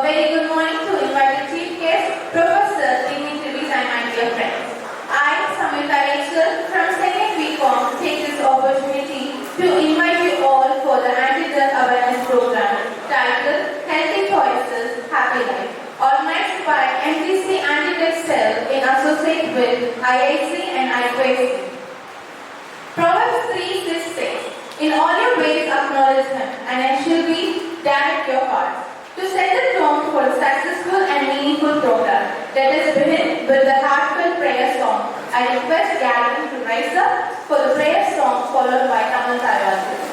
very good morning to invited chief guest, Professor Dimitri and my dear friends. I, Samita Rachel, from 2nd BCom, take this opportunity to invite you all for the Anti-Drug Awareness Program titled Healthy Choices, Happy Life, organized by MTC Anti-Drug Cell in association with IIC and IQAC. Proverbs 3:6 in all your ways acknowledge him, and it shall be direct your hearts. To set the tone for a successful and meaningful program, let us begin with the heartfelt prayer song. I request Gavin to rise up for the prayer song followed by Kamal Tayawati.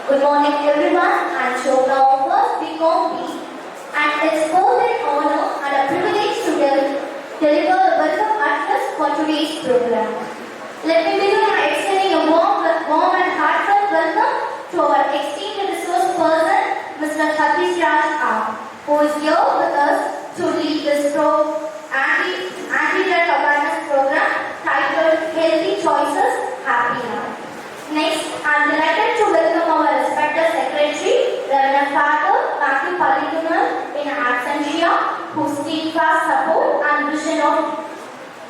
Good morning everyone, I am Shobna of First BCom B, and it's both an honor and a privilege to deliver the welcome address for today's program. Let me begin by extending a warm and heartfelt welcome to our esteemed resource person, Mr. Satish Raj R, who is here with us to lead this anti-drug awareness program titled Healthy Choices, Happy Life. Next, I am delighted to welcome our respected secretary, Reverend Father Matthew Palikunar in absentia, whose steadfast support and vision of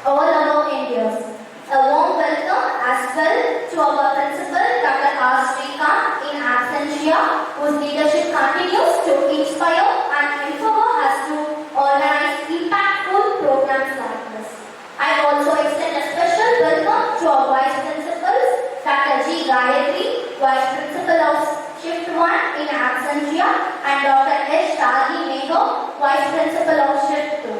all our Indians. A warm welcome as well to our principal, Dr. R. Srikanth in absentia, whose leadership continues to inspire and empower us to organize impactful programs like this. I also extend a special welcome to our vice principals, Dr. G. Gayatri, Vice Principal of Shift 1 in absentia, and Dr. S. Shadi Meho, Vice Principal of Shift 2.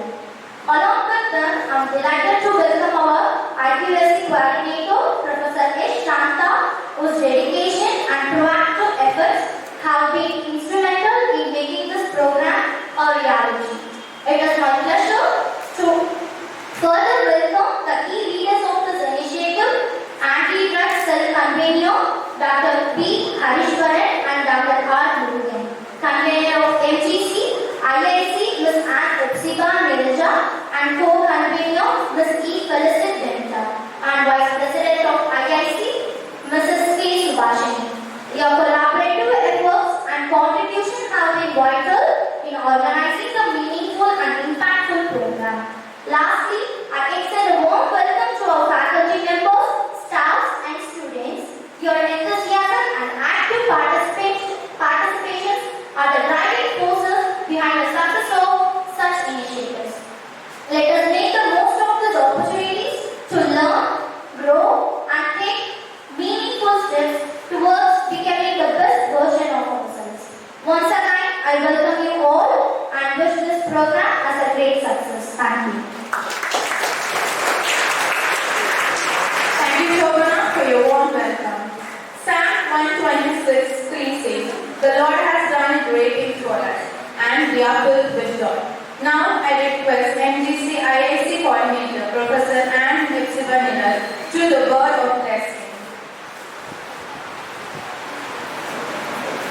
Along with them, I am delighted to welcome our IQAC Coordinator, Professor S. Shanta, whose dedication and proactive efforts have been instrumental in making this program a reality. It is my pleasure to further welcome the key leaders of this initiative, Anti-Drug Cell Convener, Dr. B. Harishwaran and Dr. R. Murugan. Convener of MGC, IIC, Ms. Ann Upsiba Nirja, and co-convener, Ms. E. Felicit Denta, and Vice President of IIC, Mrs. K. Subhashini.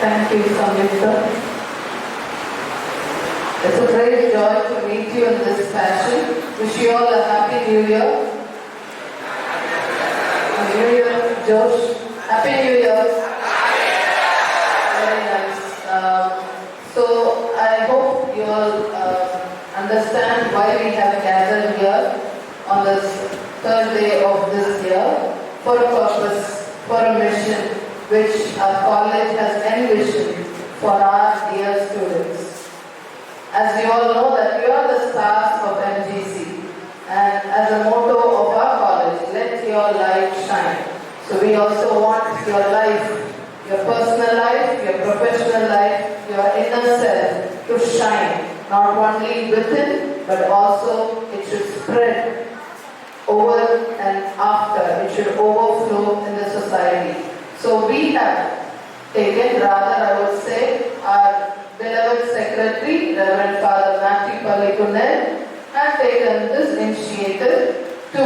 Thank you, Samyukta. It's a great joy to meet you in this fashion. Wish you all a happy New Year. Happy New Year, Josh. Happy New Year. Very nice. So I hope you all understand why we have gathered here on this third day of this year for a purpose, for a mission which our college has envisioned for our dear students. As you all know that you are the stars of MGC, and as a motto of our college, let your light shine. So we also want your life, your personal life, your professional life, your inner self to shine, not only within, but also it should spread over and after. It should overflow in the society. So we have taken, rather I would say, our beloved Secretary, Reverend Father Matthew Palikunnel, have taken this initiative to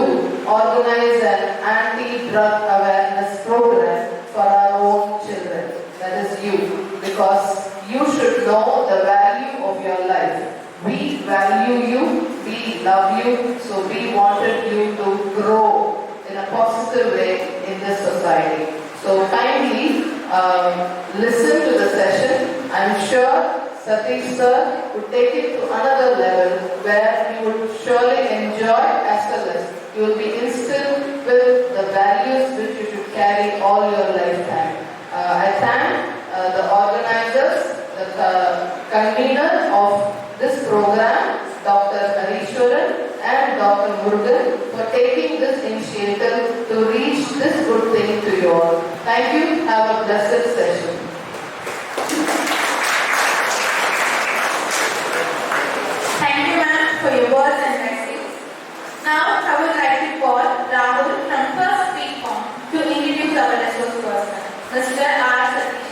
organize an anti-drug awareness program for our own children, that is you, because you should know the value of your life. We value you, we love you, so we wanted you to grow in a positive way in this society. So kindly listen to the session. I'm sure Satish sir would take it to another level where you would surely enjoy as well as you will be instilled with the values which you should carry all your lifetime. I thank the organizers, the convener of this program, Dr. Harishwaran and Dr. Murugan, for taking this initiative to reach this good thing to you all. Thank you. Have a blessed session. Thank you, ma'am, for your words and messages. Now, I would like to call Rahul from First Week to introduce our resource person, Mr. R. Satish.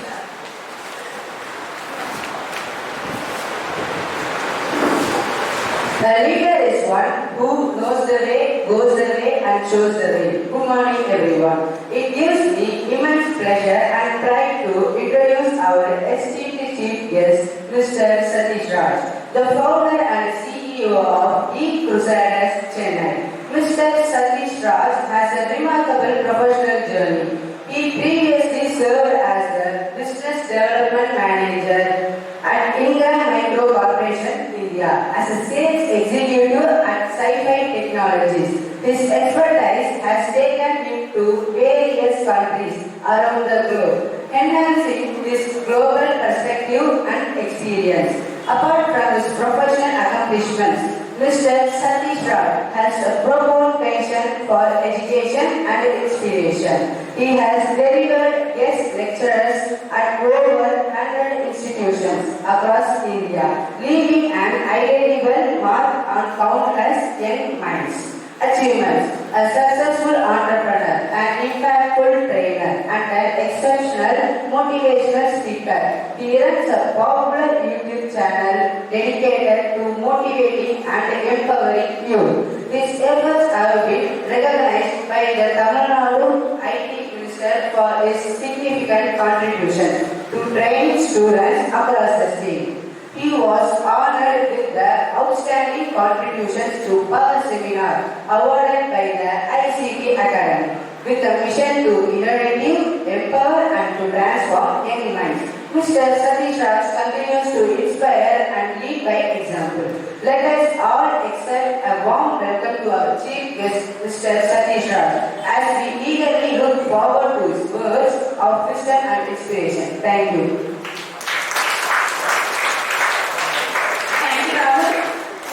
The leader is one who knows the way, goes the way and shows the way. Good morning everyone. It gives me immense pleasure and pride to introduce our esteemed chief guest, Mr. Satish Raj, the founder and CEO of E-Crusaders Chennai. Mr. Satish Raj has a remarkable professional journey. He previously served as the Business Development Manager at Ingram Micro Corporation, India, as a sales executive at Sci-Fi Technologies. His expertise has taken him to various countries around the globe, enhancing his global perspective and experience. Apart from his professional accomplishments, Mr. Satish Raj has a profound passion for education and inspiration. He has delivered guest lectures at over 100 institutions across India, leaving an indelible mark on countless young minds. Achievements: a successful entrepreneur, an impactful trainer, and an exceptional motivational speaker. He runs a popular YouTube channel dedicated to motivating and empowering youth. His efforts have been recognized by the Tamil Nadu IT Minister for his significant contribution to training students across the state. He was honored with the Outstanding Contributions to Power Seminar awarded by the ICT Academy with a mission to innovate, empower and to transform young minds. Mr. Satish Raj continues to inspire and lead by example. Let us all extend a warm welcome to our chief guest, Mr. Satish Raj, as we eagerly look forward to his words of wisdom and inspiration. Thank you.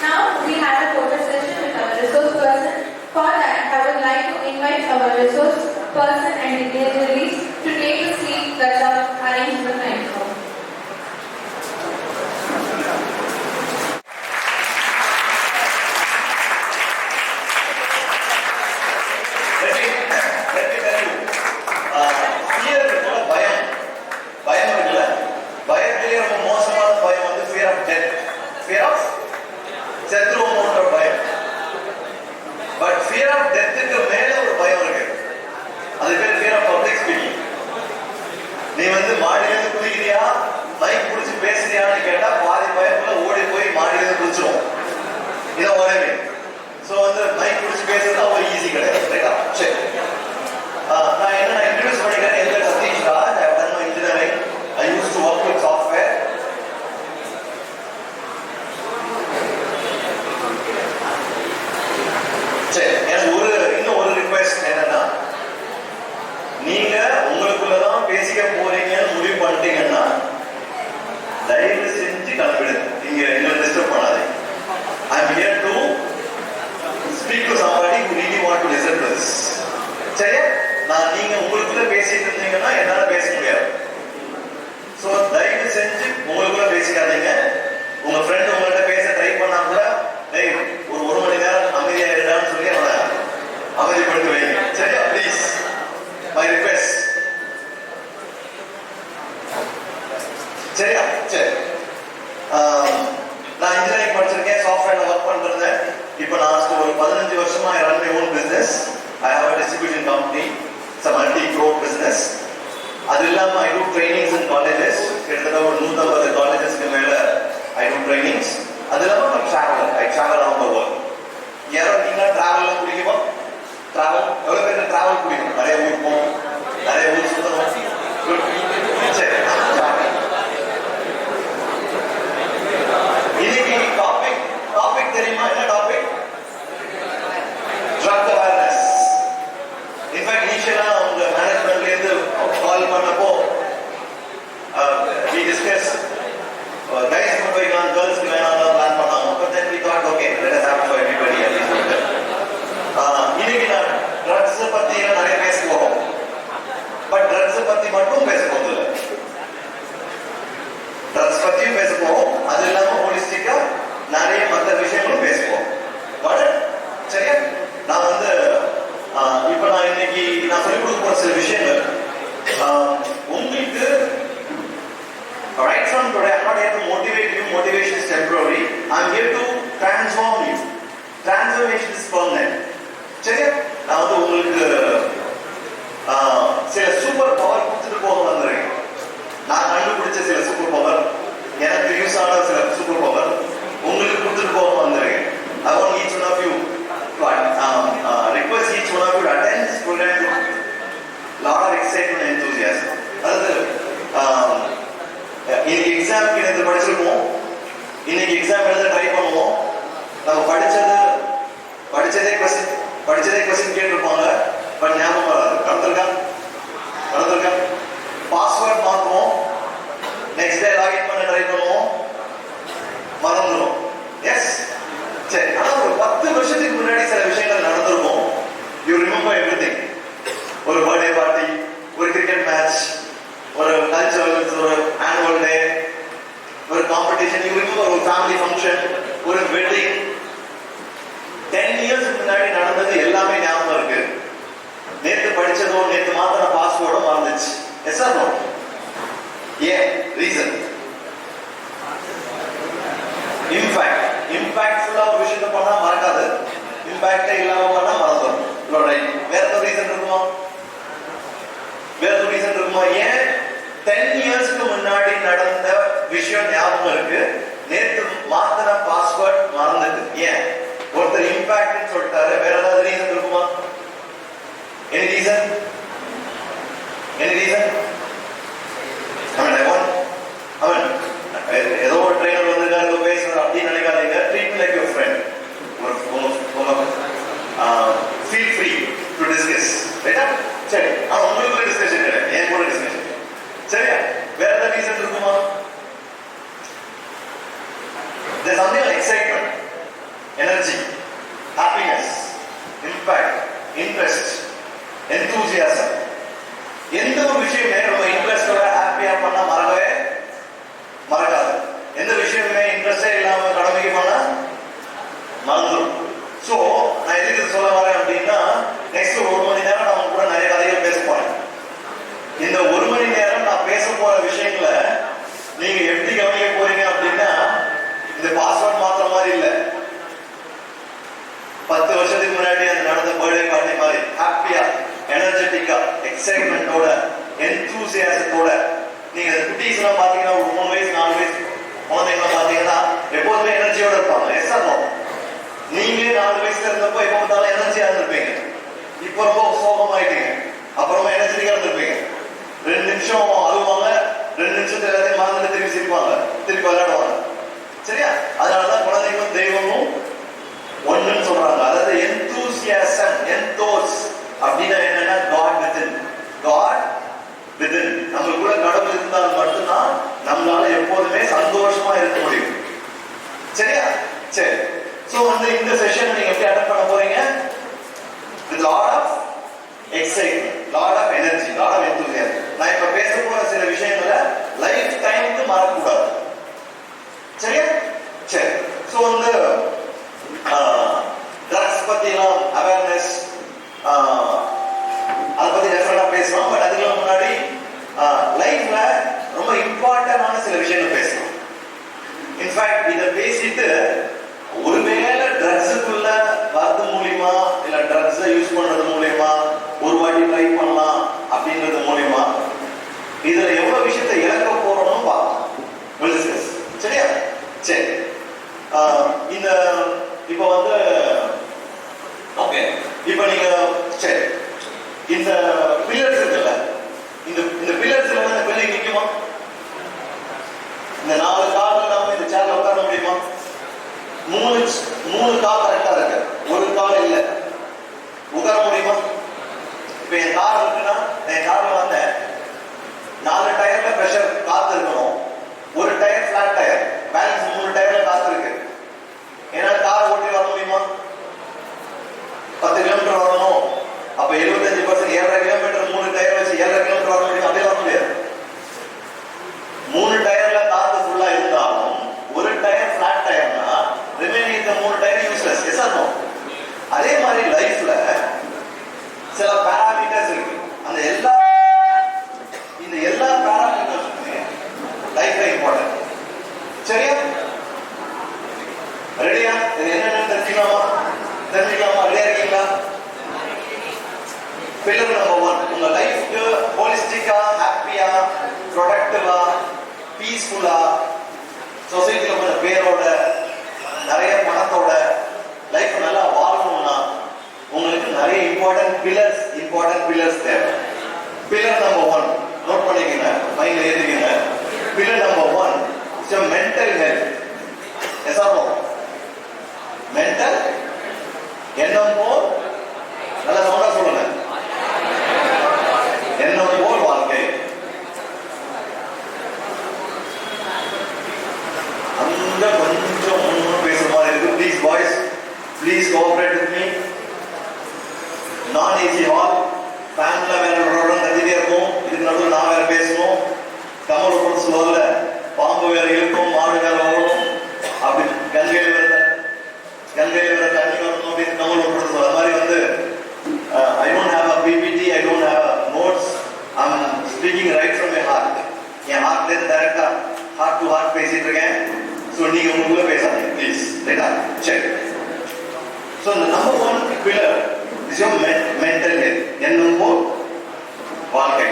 Now we have a photo session with our resource person. For that, I would like to invite our resource person and dignitaries to take a seat that are arranged in the time form. Let me tell you, fear is not பயம். பயம் இருக்குல்ல, பயத்திலே ரொம்ப மோசமான பயம் வந்து fear of death. Fear of செத்துருவோமோன்ற பயம். But fear of death க்கு மேல ஒரு பயம் இருக்கு. know what I mean? So வந்து மைக் பிடிச்சி பேசுறது அவ்வளோ ஈஸி கிடையாது, ரைட்டா? சரி, நான் என்ன இன்ட்ரடியூஸ் பண்ணிக்கிறேன். என் பேர் Satish Raj. I have done my engineering. I used to work with software. சரி, எனக்கு இன்னும் ஒரு ரிக்வெஸ்ட் என்னன்னா, நீங்க உங்களுக்குள்ளதான் பேசிக்க போறீங்கன்னு முடிவு பண்ணிட்டீங்கன்னா தயவு செஞ்சு கிளம்பிடுங்க. நீங்க எங்களை டிஸ்டர்ப் பண்ணாதீங்க. I'm here to speak to somebody who really want to listen to this. சரியா? நீங்க உங்களுக்குள்ள பேசிட்டு இருந்தீங்கன்னா என்னால பேச முடியாது. சோ தயவு செஞ்சு உங்களுக்குள்ள பேசிக்காதீங்க. உங்க ஃப்ரெண்ட் உங்கள்கிட்ட பேச ட்ரை பண்ணா கூட ஒரு மணி நேரம் அமைதியா இருடான்னு சொல்லி அவனை அமைதிப்படுத்த வைங்க. சரியா? Please, my request. சரியா? சரி, நான் இன்ஜினியரிங் படிச்சிருக்கேன், சாஃப்ட்வேர்ல ஒர்க் பண்றேன். இப்போ லாஸ்ட் ஒரு 15 வருஷமா I run my own business. I have a distribution company. It's a multi-crore business. அது இல்லாம I do trainings in colleges. கிட்டத்தட்ட ஒரு 150 காலேஜஸ்க்கு மேல I do trainings. அது இல்லாம நான் traveler. I travel around the world. யாரோ நீங்க டிராவல் பிடிக்குமா? டிராவல் எவ்வளவு பேருக்கு டிராவல் பிடிக்கும்? நிறைய ஊர் போகும், நிறைய ஊர் சுத்தணும். சரி, இன்னைக்கு டாபிக் தெரியுமா? என்ன டாபிக்? Drug awareness. இன்ஃபேக்ட் இனிஷியலா உங்க மேனேஜ்மெண்ட்ல இருந்து கால் பண்ணப்போ we discussed guys போய்க்கலாம், கேர்ள்ஸ்க்கு வேணாம் பிளான் பண்ணாங்க. but then we thought okay, let us have for everybody at least. இன்னைக்கு நான் ட்ரக்ஸ் பத்தி நிறைய பேச போறோம். பட் ட்ரக்ஸ் பத்தி மட்டும் பேச போறது இல்லை, ட்ரக்ஸ் பத்தியும் பேச போறோம். அது இல்லாம ஹோலிஸ்டிக்கா நிறைய மற்ற விஷயங்களும் பேசுவோம். சரியா? நான் வந்து இப்ப நான் இன்னைக்கு நான் சொல்லிக் கொடுக்க போற சில விஷயங்கள் உங்களுக்கு right from today. I'm not here to motivate you. Motivation is temporary. I'm here to transform you. Transformation is permanent. சரியா? நான் வந்து உங்களுக்கு சில சூப்பர் பவர் கொடுத்துட்டு போக வந்திருக்கேன். நான் கண்டுபிடிச்ச சில சூப்பர் பவர், எனக்கு யூஸ் ஆன சில சூப்பர் பவர் உங்களுக்கு கொடுத்துட்டு போக வந்திருக்கேன். I want each one of you to request each one of you to attend this program with lot of excitement and enthusiasm. அதாவது இன்னைக்கு எக்ஸாமுக்கு நேற்று படிச்சிருக்கோம், இன்னைக்கு எக்ஸாம் எழுத ட்ரை பண்ணுவோம். நம்ம படிச்சதே கொஸ்டின் கேட்டிருப்பாங்க, பட் ஞாபகம் வராது. நடந்திருக்கா? பாஸ்வேர்ட் மாற்றுவோம், நெக்ஸ்ட் டே லாகின் பண்ண ட்ரை பண்ணுவோம், மறந்துடும். எஸ், சரி. ஆனா ஒரு 10 வருஷத்துக்கு முன்னாடி சில விஷயங்கள் நடந்திருக்கும். You remember everything. ஒரு பர்த்டே பார்ட்டி, ஒரு கிரிக்கெட் மேட்ச், ஒரு கல்ச்சரல்ஸ், ஒரு ஆனுவல் டே, ஒரு காம்படிஷன், யூ ரிமெம்பர் ஒரு ஃபேமிலி ஃபங்க்ஷன், ஒரு வெட்டிங். 10 இயர்ஸ்க்கு முன்னாடி நடந்தது எல்லாமே ஞாபகம் இருக்கு. நேத்து படிச்சதோ நேத்து மாத்திர பாஸ்வேர்டோ மறந்துச்சு. Yes or no? ஏன் ரீசன்? இம்பாக்ட்ஃபுல்லா ஒரு விஷயத்தை பண்ணா மறக்காது, இம்பாக்டே இல்லாம பண்ணா மறந்துடும். வேற ஒரு ரீசன் இருக்குமா? ஏன் 10 இயர்ஸ்க்கு முன்னாடி நடந்த விஷயம் ஞாபகம் இருக்கு, நேத்து மாத்திர பாஸ்வேர்ட் மறந்துட்டு. ஏன்? ஒருத்தர் இம்பாக்ட் சொல்லிட்டாரு. வேற ஏதாவது ரீசன் இருக்குமா? Any reason? ஏதோ ஒரு ட்ரெயினர் வந்திருக்காரு பேசுறாரு அப்படின்னு நினைக்காதீங்க. Treat like your friend. Feel free to discuss. ரைட்டா? சரி, ஆனா உங்களுக்கு டிஸ்கஷன் கிடையாது, என் கூட டிஸ்கஷன். சரியா? வேற ஏதாவது ரீசன் இருக்குமா? There's something like excitement, energy, happiness, impact, interest, enthusiasm. எந்த ஒரு விஷயமே ரொம்ப இன்ட்ரெஸ்டோட ஹாப்பியா பண்ணா மறக்காது. எந்த விஷயமே இன்ட்ரெஸ்டே இல்லாம கடமைக்கு பண்ணா மறந்துடும். சோ நான் எதுக்கு சொல்ல வரேன் அப்படின்னா, நெக்ஸ்ட் 1 மணி நேரம் நான் கூட நிறைய கதைகள் பேச போறேன். இந்த 1 மணி நேரம் நான் பேச போற விஷயங்களை நீங்க எப்படி கவனிக்க போறீங்க அப்படின்னா, இந்த பாஸ்வேர்ட் மாத்திர மாதிரி இல்ல, 10 வருஷத்துக்கு முன்னாடி அது நடந்த பர்த்டே பார்ட்டி மாதிரி ஹாப்பியா, எனர்ஜெட்டிக்கா, எக்ஸைட்மெண்டோட, என்தூசியாசத்தோட. நீங்க குட்டீஸ் எல்லாம் பாத்தீங்கன்னா, ஒரு 3 வயசு 4 வயசு குழந்தைங்க பாத்தீங்கன்னா எப்போதுமே எனர்ஜியோட இருப்பாங்க. Yes or no? நீங்களே 4 வயசுல இருந்தப்போ எப்ப பார்த்தாலும் எனர்ஜியா இருந்திருப்பீங்க. இப்போ ரொம்ப சோகமாயிட்டீங்க. அப்புறமா எனர்ஜிக்கா இருந்திருப்பீங்க. 2 நிமிஷம் அழுவாங்க, 2 நிமிஷத்துல எல்லாத்தையும் மறந்துட்டு திருப்பி சிரிப்பாங்க, திருப்பி விளையாடுவாங்க. சரியா? அதனாலதான் குழந்தைகளும் தெய்வமும் ஒண்ணுன்னு சொல்றாங்க. அதாவது enthusiasm, enthos அப்படின்னா என்னன்னா God within. God within. நம்மளுக்குள்ள கடவுள் இருந்தால் மட்டும்தான் நம்மளால எப்போதுமே சந்தோஷமா இருக்க முடியும். சரியா? சரி. சோ இந்த செஷன் நீங்க எப்படி அட்டெண்ட் பண்ண போறீங்க? With lot of excitement, lot of energy, lot of enthusiasm. நான் இப்ப பேச போற சில விஷயங்களை லைஃப் டைம்க்கு மறக்க கூடாது. சரியா? சரி. சோ ட்ரக்ஸ் பத்திலாம் அவேர்னஸ் அதை பத்தி டெஃபரெண்டா பேசலாம். பட் அதுக்கு முன்னாடி லைஃப்ல ரொம்ப இம்பார்ட்டன்டான சில விஷயங்கள் பேசலாம். இன்ஃபேக்ட் இதை பேசிட்டு ஒருவேளை ட்ரக்ஸுக்குள்ள வரது மூலியமா இல்ல ட்ரக்ஸை யூஸ் பண்றது மூலியமா ஒரு வாட்டி ட்ரை பண்ணலாம் அப்படின்றது மூலியமா இதுல எவ்வளவு விஷயத்தை இழக்க போறோம்னு பார்க்கலாம். சரியா? சரி. இந்த இப்ப ஓகே, இப்ப நீங்க சரி இந்த பில்லர்ஸ் இருக்குல்ல, இந்த பில்லர்ஸ்ல இந்த பில்டிங் நிக்குமா? இந்த 4 கால் இல்லாம இந்த சேர்ல உட்கார முடியுமா? 3 கால் கரெக்டா இருக்கு, ஒரு கால் இல்ல, உட்கார முடியுமா? இப்ப என் கார் இருக்குன்னா என் கார்ல 4 டயர்ல பிரஷர் காத்து இருக்கணும், ஒரு டயர் பிளாட் டயர், பேலன்ஸ் 3 டயர்ல காத்து இருக்கு. ஏன்னா கார் ஓட்டி வர முடியுமா? 10 கிலோமீட்டர் வரணும், அப்ப 75% 7.5 கிலோமீட்டர் 3 டயர் வச்சு 7.5 கிலோமீட்டர் வர முடியும்? அப்படியே வர முடியாது. 3 டயர்ல காத்து ஃபுல்லா இருந்தாலும் ஒரு டயர் பிளாட் டயர்னா ரிமைனிங் இந்த 3 tyre useless. Yes or no? அதே மாதிரி லைஃப்ல சில பாராமீட்டர்ஸ் இருக்கு. இந்த எல்லா பாராமீட்டர்ஸுமே லைஃப்ல இம்பார்ட்டன்ட். சரியா? ரெடியா? இது என்னன்னு தெரிஞ்சுக்கலாமா? ரெடியா இருக்கீங்களா? பில்லர் நம்பர் 1, உங்க லைஃப்க்கு ஹோலிஸ்டிக்கா, ஹாப்பியா, ப்ரொடக்டிவா, பீஸ்ஃபுல்லா, சொசைட்டில கொஞ்சம் பேரோட, நிறைய பணத்தோட லைஃப் நல்லா வாழணும்னா உங்களுக்கு நிறைய இம்பார்ட்டன்ட் பில்லர்ஸ் தேவை. பில்லர் நம்பர் 1 நோட் பண்ணிக்கங்க, மைண்ட்ல ஏத்துக்கங்க. Pillar number 1 is your mental health. Yes or no? Mental எண்ணம் போல், நல்ல சவுண்டா சொல்லுங்க, எண்ணம் போல் வாழ்க்கை. அந்த கொஞ்சம் முன்னு பேசுற மாதிரி இருக்கு. Please boys, please cooperate with me. நான் ஏசி ஹால், ஃபேன்ல வேற கத்திட்டே இருக்கும், இதுக்கு நடுவில் நான் வேற பேசணும். கமல் ஒரு சொல்லுவாங்கல்ல, பாம்பு வேற இருக்கும், மாடு வேற ஓடும், அப்படி கங்கையில வேற தண்ணி வரணும் அப்படின்னு கமல் ஒரு சொல்லுவாங்க. அது மாதிரி I don't have a PPT, I don't have notes, I'm speaking right from my heart. என் ஹார்ட்ல இருந்து டைரக்டா ஹார்ட் டு ஹார்ட் பேசிட்டு இருக்கேன். ஸோ நீங்க உங்களுக்குள்ள பேசாதீங்க ப்ளீஸ். ரைட்டா? சரி. ஸோ இந்த number 1 pillar is your mental health. எண்ணம் போல் வாழ்க்கை.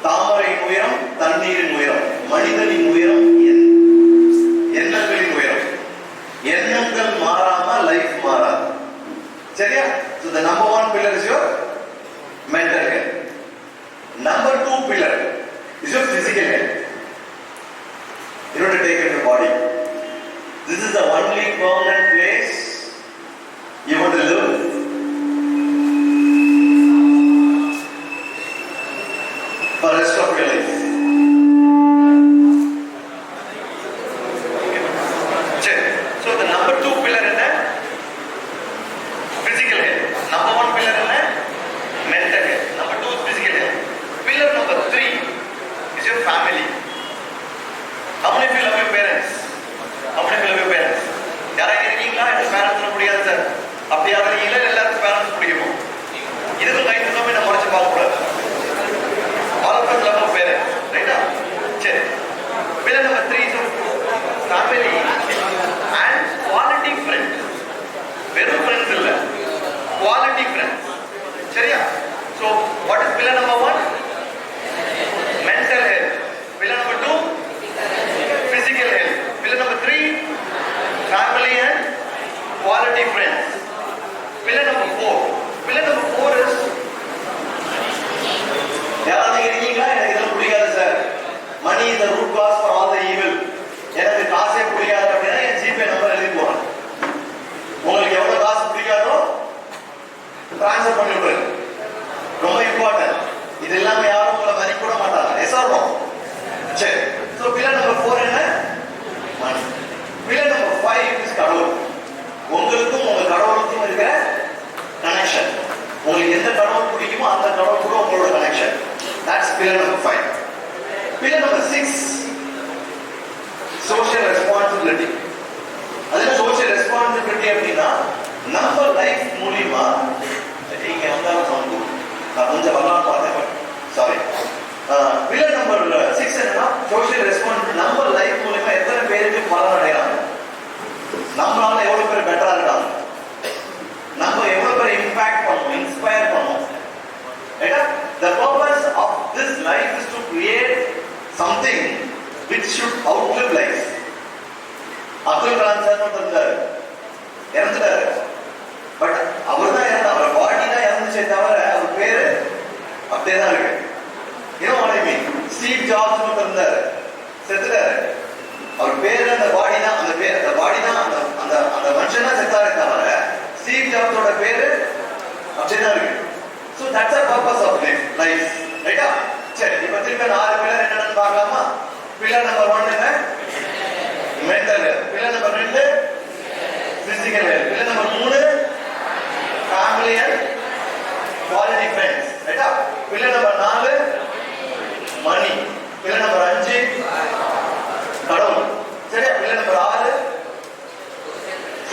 தாமரையின் உயரம் தண்ணீரின் உயரம், மனிதனின் உயரம் எண்ணங்களின் உயரம். எண்ணங்கள் மாறாம லைஃப் மாறாது. சரியா? So the number 1 pillar is your mental health. Number 2 pillar is your physical health. You have to take care of your body. This is the only permanent place you want to live. For the rest of your life. So the number 2 pillar is that physical health. Number 1 pillar is that mental health. Number 2 is physical health. Pillar number 3 is your family. How many of you love your parents? How many of you love your parents? யாரா இருக்கீங்களா? இந்த parents முடியாது sir, அப்படி யாரும் இருக்கீங்களா? எல்லாருக்கும் parents பிடிக்குமோ? இதுக்கு கை தூக்காம நம்ம முறைச்சு பார்க்க கூடாது. All of us love our parents. Money is the root cause for all the evil. எனக்கு காசே பிடிக்காது அப்படின்னா என் ஜிபே நம்பர் எழுதி போறேன். உங்களுக்கு எவ்வளவு காசு பிடிக்காதோ டிரான்ஸ்ஃபர் பண்ணி விடுறது ரொம்ப இம்பார்ட்டன்ட். இது இல்லாம யாரும் உங்களை மதிக்க கூட மாட்டாங்க. Yes or no? சரி. ஸோ பில்லர் நம்பர் 4 என்ன? மணி. பில்லர் நம்பர் 5 இஸ் கடவுள். உங்களுக்கும் உங்க கடவுளுக்கும் இருக்கிற கனெக்ஷன். உங்களுக்கு எந்த கடவுள் பிடிக்குமோ அந்த கடவுள் கூட உங்களோட connection. That's pillar number 5. Pillar number 6 social responsibility. அதுல சோஷியல் ரெஸ்பான்சிபிலிட்டி அப்படின்னா நம்ம லைஃப் மூலியமா நீங்க வந்தாலும் சொந்த நான் கொஞ்சம் வரலாம் பார்த்தேன், சாரி. பில்லர் நம்பர் 6 என்னன்னா சோஷியல் ரெஸ்பான்சிபிலிட்டி. நம்ம லைஃப் மூலியமா எத்தனை பேருக்கு பலன் அடையறாங்க, நம்மளால எவ்வளவு பேர் பெட்டரா இருக்காங்க, நம்ம எவ்வளவு பேர் இம்பாக்ட் பண்ணுவோம், இன்ஸ்பயர் பண்ணுவோம். ரைட்டா? The purpose of this life is to create something which should outlive life. Abdul Kalam sir இருந்தாரு, இறந்துட்டாரு. பட் அவர் தான் இறந்தார், அவர் பாடி தான் இறந்துச்சே தவிர அவர் பேரு அப்படியே தான் இருக்கு. You know what I mean? Steve jobs இருந்தாரு, செத்துட்டாரு. அவர் பேரு அந்த பாடி தான், அந்த பேர் அந்த பாடி தான், அந்த அந்த அந்த மனுஷன் தான் செத்தாரே தவிர ஸ்டீவ் ஜாப்ஸோட பேரு அப்படியே தான் இருக்கு. So that's the purpose of life. ரைட்டா? சரி, இப்போ திரும்ப 4 பில்லர் என்னன்னு பார்க்கலாமா? பில்லர் நம்பர் 1 என்ன? Mental. Pillar number 2 physical. Pillar number 3 family and quality friends. ரைட்டா? பில்லர் நம்பர் 4 மணி. பில்லர் நம்பர் 5 கடவுள். சரியா? Pillar number 6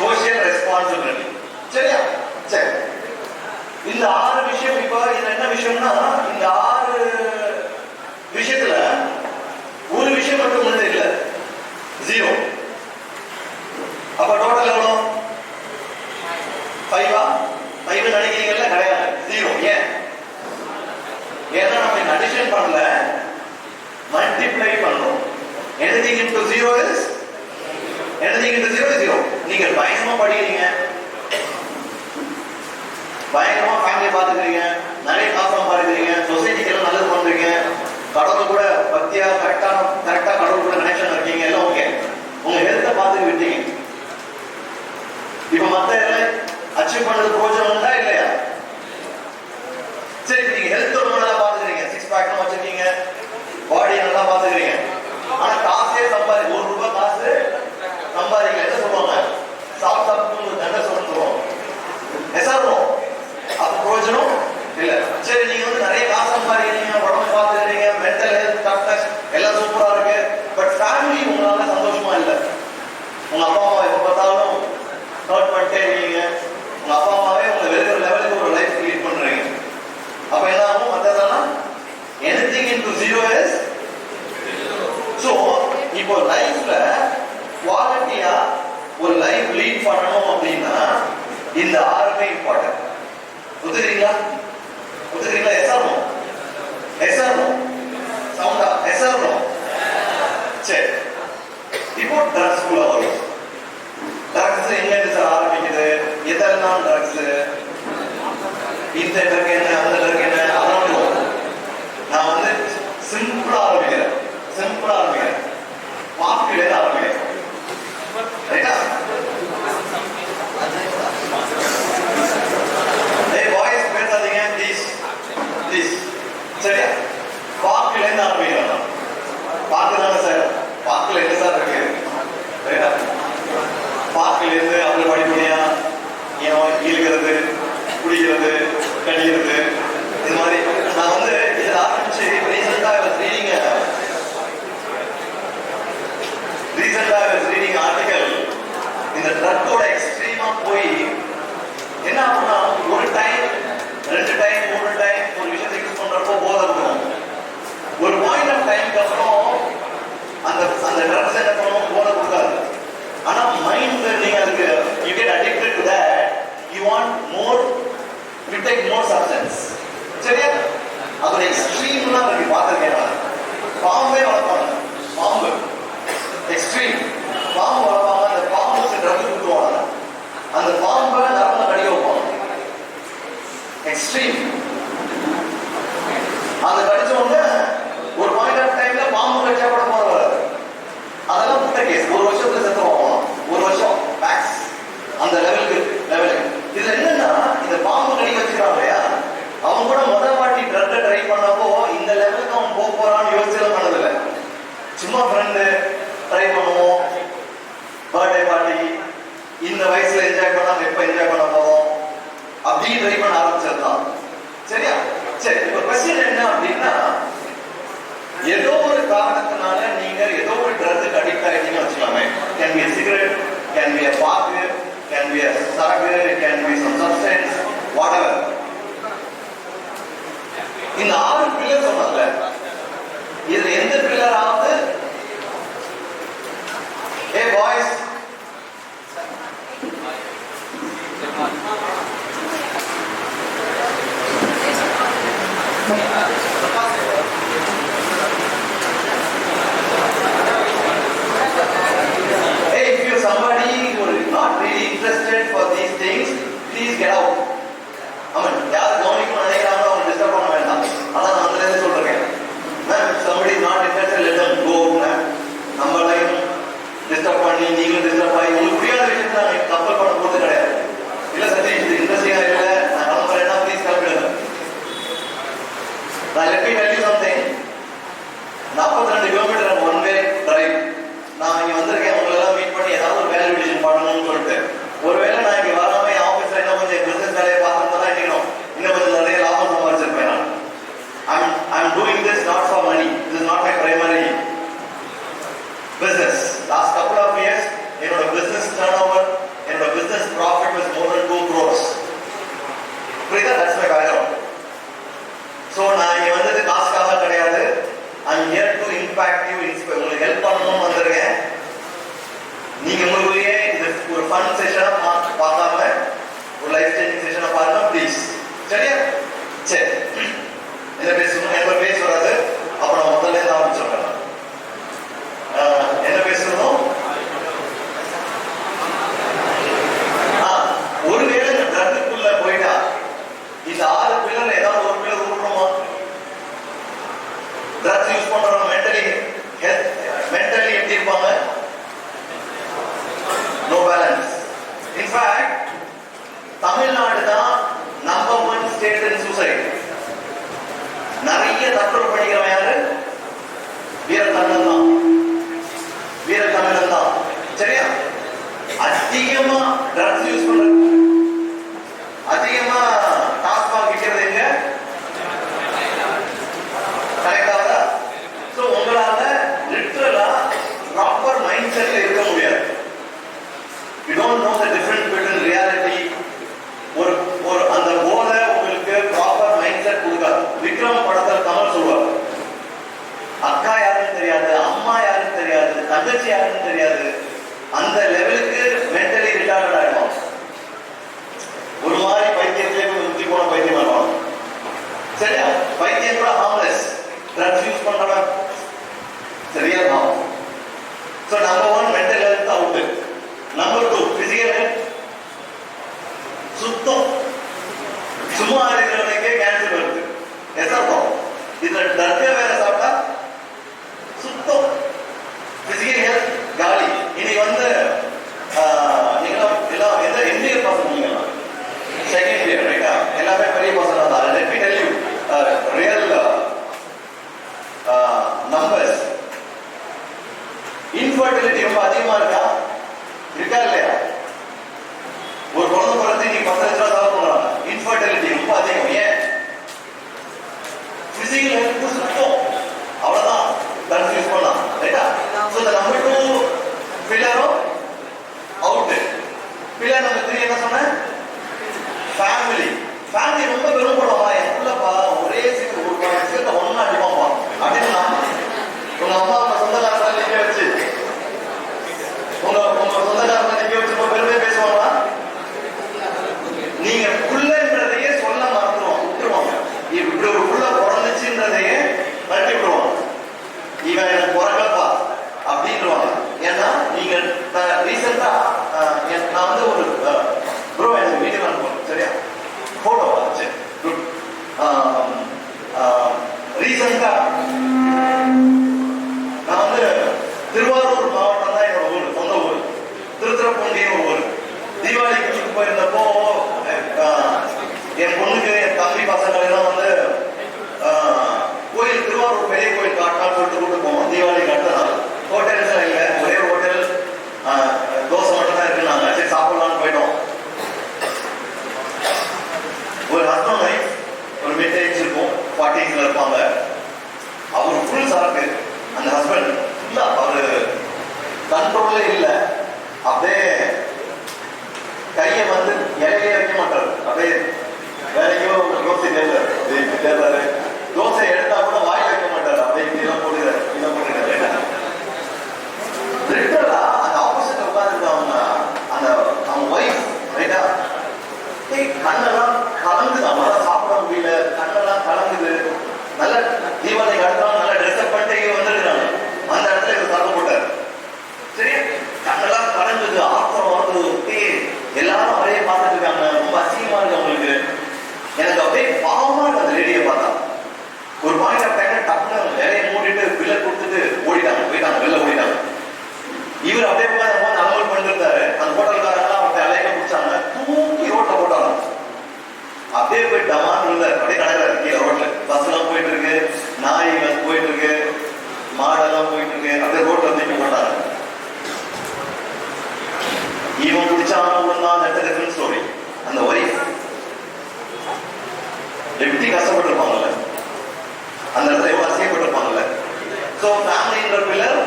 social responsibility. சரியா? சரி, இந்த 6 விஷயம். இப்போ இது என்ன விஷயம்னா, இந்த 6 விஷயத்துல ஒரு விஷயம் மட்டும் ஒண்ணு இல்ல, 0. அப்ப டோட்டல் எவ்வளவு? 5 நினைக்கிறீங்கல்ல? கிடையாது, 0. ஏன்? ஏன்னா நம்ம அடிஷன் பண்ணல, மல்டிப்ளை பண்றோம். anything into 0 is anything into 0 is 0. நீங்க பயங்கரமா படிக்கிறீங்க, பயங்கரமா ஃபேமிலியை பார்த்துக்கிறீங்க, நிறைய காசு சம்பாதிக்கிறீங்க, சொசைட்டிக்கு எல்லாம் நல்லது பண்றீங்க, கடவுள் கூட பத்தியா கரெக்டா கடவுள் கூட கனெக்ஷன் இருக்கீங்க, எல்லாம் ஓகே. உங்க ஹெல்த்தை பார்த்துட்டு விட்டீங்க. இப்ப மத்த எல்லாம் அச்சீவ் பண்றது பிரோஜனம் உண்டா இல்லையா? சரி, நீங்க ஹெல்த் ரொம்ப நல்லா பார்த்துக்கிறீங்க, 6 பேக் வச்சிருக்கீங்க, பாடியை நல்லா பார்த்துக்கிறீங்க, ஆனா காசே சம்பாதி 1 ரூபாய் காசு சம்பாதிக்கல, என்ன சொல்லுவாங்க? சாப்பிட்டு தண்டை சொல்லுவோம். எசாரும் அது பிரோஜனம் இல்ல. சரி, நீங்க நிறைய காசு சம்பாதிக்கிறீங்க, உடம்பு பார்த்துக்கிறீங்க, மென்டல் ஹெல்த் டாக்டர்ஸ் எல்லாம் சூப்பரா இருக்கு, பட் ஃபேமிலி உங்களால சந்தோஷமா இல்லை. உங்க அப்பா அம்மா எப்ப பார்த்தாலும் ஹர்ட் பண்ணிட்டே இருக்கீங்க, உங்க அப்பா அம்மாவே உங்க வெறுக்கிற லெவலுக்கு ஒரு லைஃப் லீட் பண்றீங்க. அப்ப என்ன ஆகும்? மற்றதெல்லாம் anything into 0 is so. இப்போ லைஃப்ல குவாலிட்டியா ஒரு லைஃப் லீட் பண்ணணும் அப்படின்னா இந்த 6 இம்பார்ட்டன்ட். ஒத்துக்கிறீங்களா? Yes or no? Yes or no? சவுண்டா? Yes or no? சரி, இப்போ ட்ரக்ஸ் குள்ள வரும். ட்ரக்ஸ் எங்க இருந்து சார் ஆரம்பிக்குது? எதெல்லாம் ட்ரக்ஸ்? இந்த ட்ரக் என்ன, அந்த ட்ரக் என்ன, அதெல்லாம் நான் சிம்பிளா ஆரம்பிக்கிறேன். மார்க்கெட்ல ஆரம்பிக்கிறேன். ரைட்டா? வாய்ஸ் பேசாதீங்க ப்ளீஸ். சரியா? பார்க்ல இருந்து ஆரம்பிக்கிறேன். பார்க்க தானே சார்? பார்க்ல என்ன சார் இருக்கு? ரைட்டா? பார்க்ல இருந்து அவங்க படிப்படியா இழுக்கிறது, குடிக்கிறது, கடிக்கிறது, இது மாதிரி நான் இதில் ஆரம்பிச்சு ரீசெண்டா ரீடிங் ஆர்டிகல். இந்த ட்ரக்கோட எக்ஸ்ட்ரீமா போய் என்ன ஆகும்னா, ஒரு டைம் 2 டைம் 3 டைம் ஒரு விஷயத்தை யூஸ் பண்றப்போ போதை இருக்கும். ஒரு பாயிண்ட் ஆஃப் டைம்க்கு அப்புறம் அந்த ட்ரக்ஸ் என்ன பண்ணுவோம்? போதை கொடுக்காது. ஆனா மைண்ட் நீங்க அதுக்கு you get addicted to that, you want more, you take more substance. சரியா? அதோட எக்ஸ்ட்ரீம்லாம் இருக்கு. பார்த்துருக்கேன், பாம்பே வளர்ப்பாங்க, பாம்பு எக்ஸ்ட்ரீம் பாம்பு வளர்ப்பாங்க. அந்த பாம்பு ட்ரக் கொடுத்துருவாங்க, அந்த பாம்பை நரம்பு கடிக்க வைப்பாங்க. எக்ஸ்ட்ரீம் அந்த கடிச்ச உடனே ஒரு பாயிண்ட் ஆஃப் டைம்ல பாம்பு கடிச்சா கூட சும்மா ஃப்ரெண்டு ட்ரை பண்ணுவோம், பர்த்டே பார்ட்டி இந்த வயசுல என்ஜாய் பண்ணாம எப்ப என்ஜாய் பண்ண போவோம் அப்படி ட்ரை பண்ண ஆரம்பிச்சிருந்தான். சரியா? சரி, இப்ப கொஸ்டின் என்ன அப்படின்னா, ஏதோ ஒரு காரணத்தினால நீங்க ஏதோ ஒரு ட்ரக்கு அடிக்ட் ஆகிட்டீங்கன்னு வச்சுக்கலாமே. Can be cigarette, can be பாக்கு, கேன் பி சரக்கு, can be some substance, whatever. இந்த 6 பில்லர் சொன்னால இதுல எந்த பில்லர் ஆகுது? ஏ boys, hey, if you somebody who is not really interested for these things, please get out. யார் கவனிக்கணும் நினைக்கிறாங்களோ அவங்க டிஸ்டர்ப் பண்ண வேண்டாம். அதான் நான் அதுல இருந்து சொல்றேன். Ma'am, somebody is not interested, let them go. நம்மளையும் டிஸ்டர்ப் பண்ணி நீங்களும் டிஸ்டர்ப் ஆகி உங்களுக்கு புரியாத விஷயத்தை நாங்கள் கப்பல் பண்ண போறது கிடையாது. இல்ல சத்தி, இது இன்ட்ரெஸ்டிங்கா இல்லை, நான் கிளம்புறேன்னா ப்ளீஸ் கிளம்பிடுங்க. நான் let me tell you something. 42 kilometre one way drive. நான் இங்க வந்திருக்கேன், உங்களை எல்லாம் மீட் பண்ணி ஏதாவது ஒரு வேல்யூவேஷன் பண்ணணும்னு சொல்லிட்டு. ஒருவேளை நான் இங்க வராம ஆபீஸ்ல என்ன கொஞ்சம் பிசினஸ் வேலையை பார்த்துட்டு தான் இருக்கணும், இன்னும் கொஞ்சம் நிறைய லாபம் சம்பாதிச்சிருப்பேன். நான் I'm doing this not for money. This is not my primary business. Last couple of years, என்னோட business turnover, என்னோட business profit was more than 2 crores. புரியுதா? That's my background. So நான் இங்க வந்தது காசுக்காக கிடையாது. I'm here to impact you, உங்களுக்கு help பண்ணணும்னு வந்திருக்கேன். நீங்க உங்களுக்குள்ளேயே இது ஒரு ஃபன் செஷனா பார்க்காம ஒரு லைஃப் சேஞ்சிங் செஷனா பாருங்க ப்ளீஸ். சரியா? சரி, என்ன பேசணும்? என்ன பேச வராது. அப்புறம் முதல்ல இருந்து ஆரம்பிச்சிடலாம். என்ன பேசணும்? ஒருவேளை இந்த ட்ரக்குக்குள்ள போயிட்டா இந்த 6 பில்லர்ல ஏதாவது ஒரு பில்லர் உருப்பணுமா? ட்ரக்ஸ் யூஸ் பண்றவங்க மென்டலி எப்படி இருப்பாங்க? No balance. இன்ஃபேக்ட் தமிழ்நாடு தான் நம்பர் 1 ஸ்டேட் இன் சூசைட். நிறைய தற்கொலை பண்ணிக்கிறவன் யாரு? வீரத்தமிழன் தான். வீரத்தமிழன் தான். சரியா? அதிகமா ட்ரக்ஸ் யூஸ் பண்றது, அதிகமா டாஸ்மாக் விற்கிறது எங்க? கரெக்டாக. சோ உங்களால லிட்டரலா ப்ராப்பர் மைண்ட் செட்ல இருக்க முடியாது. You don't know the difference between reality. ஒரு அந்த போதை உங்களுக்கு ப்ராப்பர் மைண்ட் செட் கொடுக்காது. விக்ரம் படத்துல கமல் சொல்வார், அக்கா யாருன்னு தெரியாது, அம்மா யாருன்னு தெரியாது, தங்கச்சி யாருன்னு தெரியாது. அந்த லெவலுக்கு மென்டலி ரிட்டார்ட் ஆயிடும். ஒரு மாதிரி பைத்தியத்திலே முத்தி போன பைத்தியம் ஆகும். சரியா? பைத்தியம் கூட ஹார்ம்லெஸ். ட்ரக்ஸ் யூஸ் பண்றவன் சரியா தான். So number 1 mental health out. Number 2 physical health சுத்தம். சும்மா இருக்கிறவனுக்கே கேன்சர் வருது. எசர்த்தம். இதுல ட்ரக் வேற சாப்பிட்டா சுத்தம். பிசிக்கல் ஹெல்த் காலி. இன்னைக்கு வந்து நீங்க எல்லாம் எந்த இயர் பசங்க? நீங்க செகண்ட் இயர் ரைட்டா? எல்லாமே பெரிய பசங்க தான். Let me tell you real numbers. Infertility ரொம்ப அதிகமா இருக்கா? இருக்கா இல்லையா? ஒரு குழந்தை பிறந்து நீங்க 10 லட்சம் ரூபாய் செலவு பண்றாங்க. இன்ஃபர்டிலிட்டி ரொம்ப அதிகம். ஏன்? பிசிக்கல் ஹெல்த் சுத்தம். அவ்வளவுதான். ட்ரக்ஸ் யூஸ் பண்ணலாம். ரைட்டா? சோ the number 2 பில்லரும் அவுட். பில்லர் நம்பர் 3 என்ன சொன்ன? ஃபேமிலி. ஃபேமிலி ரொம்ப பெருமைப்படுவாங்க. என் புள்ளப்பா ஒரே சீக்கிரம் ஒரு விஷயத்தை ஒன்னா அடிப்பாப்பா அப்படின்னு. உங்க அம்மா உங்க சொந்தக்காரங்களை நிக்க வச்சு உங்க சொந்தக்காரங்களை நிக்க வச்சு பெருமையை பேசுவாங்களா? நீங்க புள்ளன்றதையே சொல்ல மறந்துடுவாங்க, விட்டுருவாங்க. இப்படி ஒரு புள்ள பிறந்துச்சுன்றதையே தட்டி விடுவாங்க. இவன் எனக்கு பிறக்கலப்பா அப்படின்னுவாங்க. ஏன்னா நீங்க ரீசெண்டா நான் வந்து ஒரு ப்ரோ எனக்கு வீட்டுக்கு அனுப்புவோம். சரியா? போட்டோ வந்துச்சு. ரீசெண்டா நான் வந்து திருவாரூர் மாவட்டம் தான் என்னோட ஊர், சொந்த ஊர். திருத்துறைப்பூண்டின்னு ஒரு ஊர். தீபாவளி வீட்டுக்கு போயிருந்தப்போ என் பொண்ணுக்கு என் தம்பி பசங்களை எல்லாம் வந்து கோயில், திருவாரூர் பெரிய கோயில் காட்டான்னு சொல்லிட்டு கூட்டு போவோம். தீபாவளிக்கு அடுத்த நாள் ஹோட்டல்ஸ் இல்லை, ஒரே ஹோட்டல் தோசை மட்டும் தான் இருக்குன்னாங்க. சரி சாப்பிடலாம்னு போயிட்டோம். ஒரு ஹஸ்பண்ட் ஒய்ஃப், ஒரு மிட் ஏஜ் இருக்கும், 40s இருப்பாங்க. அவர் ஃபுல் சரக்கு. அந்த ஹஸ்பண்ட் ஃபுல்லா அவரு கண்ட்ரோல்லே இல்லை. அப்படியே கையை வந்து இலையே வைக்க மாட்டாரு. அப்படியே வேலைக்கோ யோசிக்கிறாரு. தோசை எடுத்தா கூட வாய் வைக்க மாட்டாரு. அப்படியே இதெல்லாம் போட்டுக்கிறாரு, இதெல்லாம் போட்டுக்கிறாரு. லிட்டரலா அந்த ஆப்போசிட்ல உட்கார்ந்து அவங்க ஒய்ஃப் ரைட்டா கண்ணெல்லாம் கலங்குது. அவங்களால சாப்பிட முடியல, கண்ணெல்லாம் கலங்குது. நல்ல தீபாவளிக்கு அடுத்த நல்ல ட்ரெஸ்அப் பண்ணிட்டு வந்துருக்காங்க. அந்த இடத்துல இவர் சரக்கு போட்டாரு. சரி, கண்ணெல்லாம் கலங்குது, ஆத்திரம் வருது. எல்லாரும் அப்படியே பார்த்துட்டு இருக்காங்க. ரொம்ப அசிங்கமா இருக்கு அவங்களுக்கு. எனக்கு அப்படியே பாவமா இருக்கு அந்த லேடியை பார்த்தா. ஒரு பாயிண்ட் ஆஃப் டைம்ல டக்குனு வேலையை மூடிட்டு பில்லை கொடுத்துட்டு போயிட்டாங்க, வெளில ஓடிட்டாங்க. இவர் அப்படியே உட்காந்து அலமல் பண்ணிருந்தாரு. அந்த ஹோட்டல்காரங்களாம் அவர்கிட்ட அலைக்க பிடிச்சாங்க, தூக்கி ரோட்ல போட்டாங்க. அப்படியே போய் டமான் இருந்தாரு. அப்படியே நடக்கிறாரு கீழே ரோட்ல. பஸ் எல்லாம் போயிட்டு இருக்கு, நாய் போயிட்டு இருக்கு, மாடெல்லாம் போயிட்டு இருக்கு. அப்படியே ரோட்ல தூக்கி போட்டாங்க. இவன் பிடிச்சான் டிஃபரன்ட் ஸ்டோரி. அந்த ஒய்ஃப் எப்படி கஷ்டப்பட்டிருப்பாங்கல்ல, அந்த இடத்துல எவ்வளவு அசியப்பட்டிருப்பாங்கல்ல. சோ ஃபேமிலின்ற பில்லர்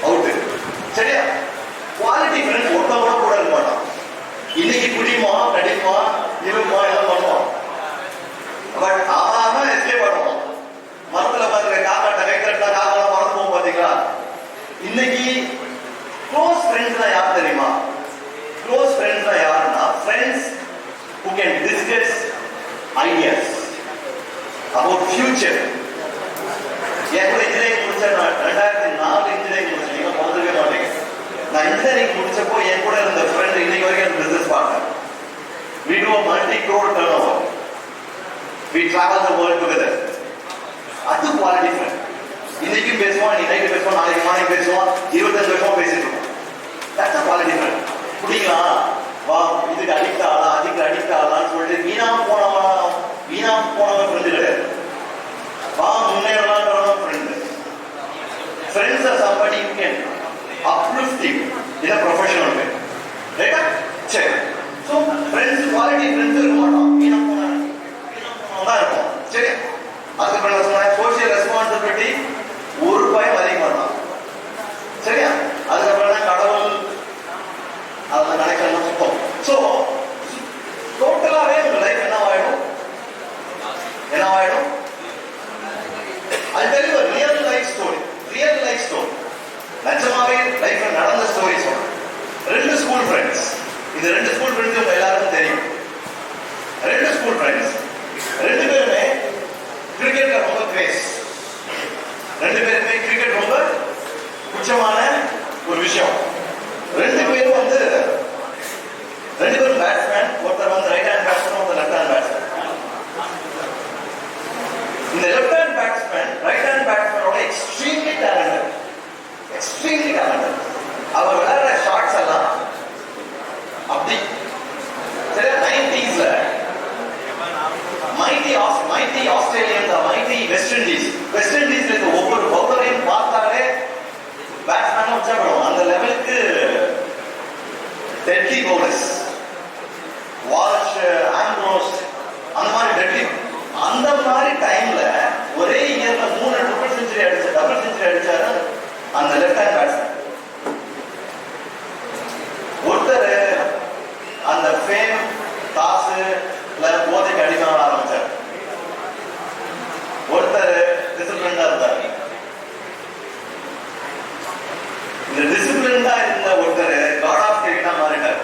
அவுட். சரியா? குவாலிட்டி ஃப்ரெண்ட்ஸ் ஒருத்தவங்க கூட இருக்க மாட்டான். இன்னைக்கு குடிமா நடிமா இருமா எல்லாம் பண்ணுவான். பட் அவன் எஸ்கேப் பண்ணுவான். மரத்துல பாருங்க காக்கா டகைக்கிறா, காக்கெல்லாம் மறந்து போகும் பாத்தீங்களா? இன்னைக்கு க்ளோஸ் ஃப்ரெண்ட்ஸ் தான் யார் தெரியுமா? க்ளோஸ் ஃப்ரெண்ட்ஸ் தான் யாருன்னா friends who can discuss ideas about future. என் கூட இன்ஜினியரிங் முடிச்சேன். நான் 2004 இன்ஜினியரிங் முடிச்சேன். நீங்க பார்த்துக்கவே மாட்டீங்க. நான் இன்ஜினியரிங் முடிச்சப்போ என் கூட இருந்த ஃப்ரெண்ட் இன்னைக்கு வரைக்கும் business partner. We do a multi-crore turnover. We travel the world together. அது குவாலிட்டி ஃப்ரெண்ட். இன்னைக்கும் பேசுவான், நீ நைட்டு பேசுவான், நாளைக்கு மார்னிங் பேசுவான், 25 வருஷமா பேசிட்டு இருக்கோம். That's a quality friend. குடிக்கலாம், வா இதுக்கு அடிக்ட் ஆகலாம், அதுக்கு அடிக்ட் ஆகலாம்னு சொல்லிட்டு வீணா போனவன் ஃப்ரெண்டு கிடையாது. வா முன்னேறலாம்ன்றவன் friend. Friends are somebody who can uplift you in a professional way. ரைட்டா? சரி. ஸோ ஃப்ரெண்ட்ஸ், குவாலிட்டி ஃப்ரெண்ட்ஸ் இருக்க மாட்டோம். வீணா போனவன் தான் இருப்போம். சரி, அதுக்கப்புறம் சொன்ன சோசியல் ரெஸ்பான்சிபிலிட்டி ஒரு பயம் அதிக மாட்டான். சரியா? அதுக்கப்புறம் தான் கடவுள் அதெல்லாம் நினைக்கலாம் சுத்தம். ஸோ டோட்டலாவே உங்க லைஃப் என்னவாயிடும்? அது தெரியும். Real life story. நிஜமாவே லைஃப்ல நடந்த ஸ்டோரி சொல்றேன். 2 ஸ்கூல் ஃப்ரெண்ட்ஸ். இந்த 2 ஸ்கூல் ஃப்ரெண்ட்ஸ் உங்க எல்லாருக்கும் தெரியும். 2 ஸ்கூல் ஃப்ரெண்ட்ஸ், 2 பேருமே கிரிக்கெட்ல ரொம்ப கிரேஸ். 2 பேருமே கிரிக்கெட் ரொம்ப முக்கியமான ஒரு விஷயம். 2 பேரும் பேட்ஸ்மேன். ஒருத்தர் ரைட் ஹேண்ட் பேட்ஸ்மேன், ஒருத்தர் லெஃப்ட் ஹேண்ட் பேட்ஸ்மேன். இந்த left hand batsman right hand பேட்ஸ்மேனோட எக்ஸ்ட்ரீம்லி டேலண்டட். அவர் விளையாடுற ஷாட்ஸ் எல்லாம் அப்படி. சரி, 90s mighty Australian, mighty west இண்டீஸ்ல இருக்க ஒவ்வொரு பவுலரையும் பார்த்தாலே பேட்ஸ்மேன் உற்சாகப்படும். அந்த லெவலுக்கு டெட்லி பவுலர்ஸ், வால்ஷ், ஆம்ப்ரோஸ், அந்த மாதிரி டெட்லி. அந்த மாதிரி டைம்ல ஒரே இயர்ல 3 டபுள் செஞ்சுரி அடிச்சாரு அந்த லெஃப்ட் ஹேண்ட் பேட்ஸ்மேன். ஒருத்தர் அந்த ஃபேம் காசு போதைக்கு அடிமையாக ஆரம்பிச்சார். ஒருத்தர் டிசிப்ளின்டா இருந்தார். இந்த டிசிப்ளின்டா இருந்த ஒருத்தர் காட் ஆஃப் கிரிக்கெட்டா மாறிட்டார்.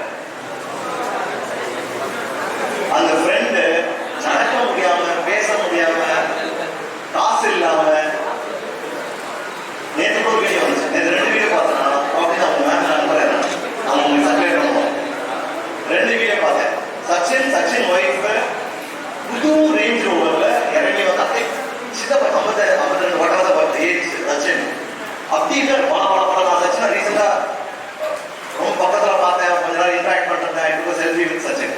அந்த ஃப்ரெண்டு நடக்க முடியாம, பேச முடியாம, காசு இல்லாம, நேற்று ஒரு வீடியோ வந்துச்சு. நேற்று 2 வீடியோ பார்த்தேன். அப்படின்னு அவங்க மேம் நண்பர் அவங்க உங்களுக்கு சப்ளை பண்ணுவோம். 2 வீடியோ பார்த்தேன். சச்சின் ஒய்ஃப் புது ரேஞ்ச் ரோவர்ல இறங்கி வந்து சித்தப்பா 52 வட்டாத பார்த்து ஏஜ் சச்சின் அப்படி பல சச்சின் ரீசெண்டா ரொம்ப பக்கத்துல பார்த்தேன். கொஞ்ச நாள் இன்ட்ராக்ட் பண்றேன். செல்ஃபி வித் சச்சின்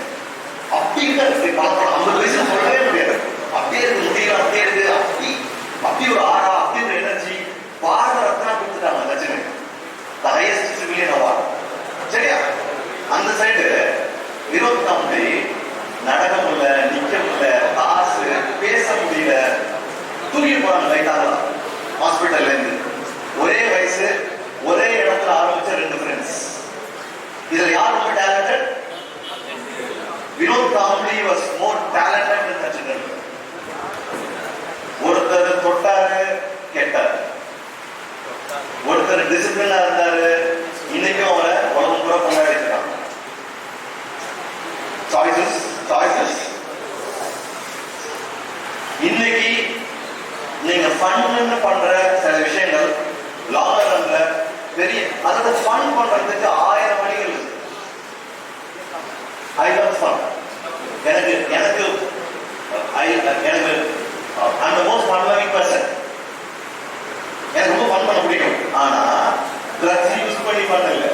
அப்படி இருக்கு. பல 50 வயசுல சொல்லவே முடியாது. அப்படியே இருக்கு, முடியல, அப்படியே இருக்கு. அப்படி ஒரு ஆறா, அப்படி ஒரு எனர்ஜி. பாரத ரத்னா கொடுத்துட்டாங்க. வினோத் காமெடி நடக்க முடியல, நிக்க முடியல, காசு பேச முடியல, தூக்கி போறாங்க லைட்டாக ஹாஸ்பிட்டல்ல இருந்து. ஒரே வயசு, ஒரே இடத்துல ஆரம்பிச்ச 2 ஃப்ரெண்ட்ஸ். இதுல யார் ரொம்ப டேலண்டட்? வினோத் காமெடி was more talented in Sachin. ஒருத்தர் தொட்டாரு கெட்டாரு, ஒருத்தர் டிசிப்ளினா இருந்தாரு, இன்னைக்கும் அவரை உலகம் பூரா கொண்டாடிக்கிறாங்க. சாய்ஸஸ். இன்னைக்கு நீங்க ஃபன்னு பண்ற சில விஷயங்கள் லாங் ரன்ல பெரிய, அதோட ஃபன் பண்றதுக்கு 1000 வழிகள் இருக்கு. I love fun. எனக்கு I'm the most fun loving person. எனக்கு ரொம்ப ஃபன் பண்ண பிடிக்கும். ஆனா ட்ரக்ஸ் யூஸ் பண்ணி பண்ணல.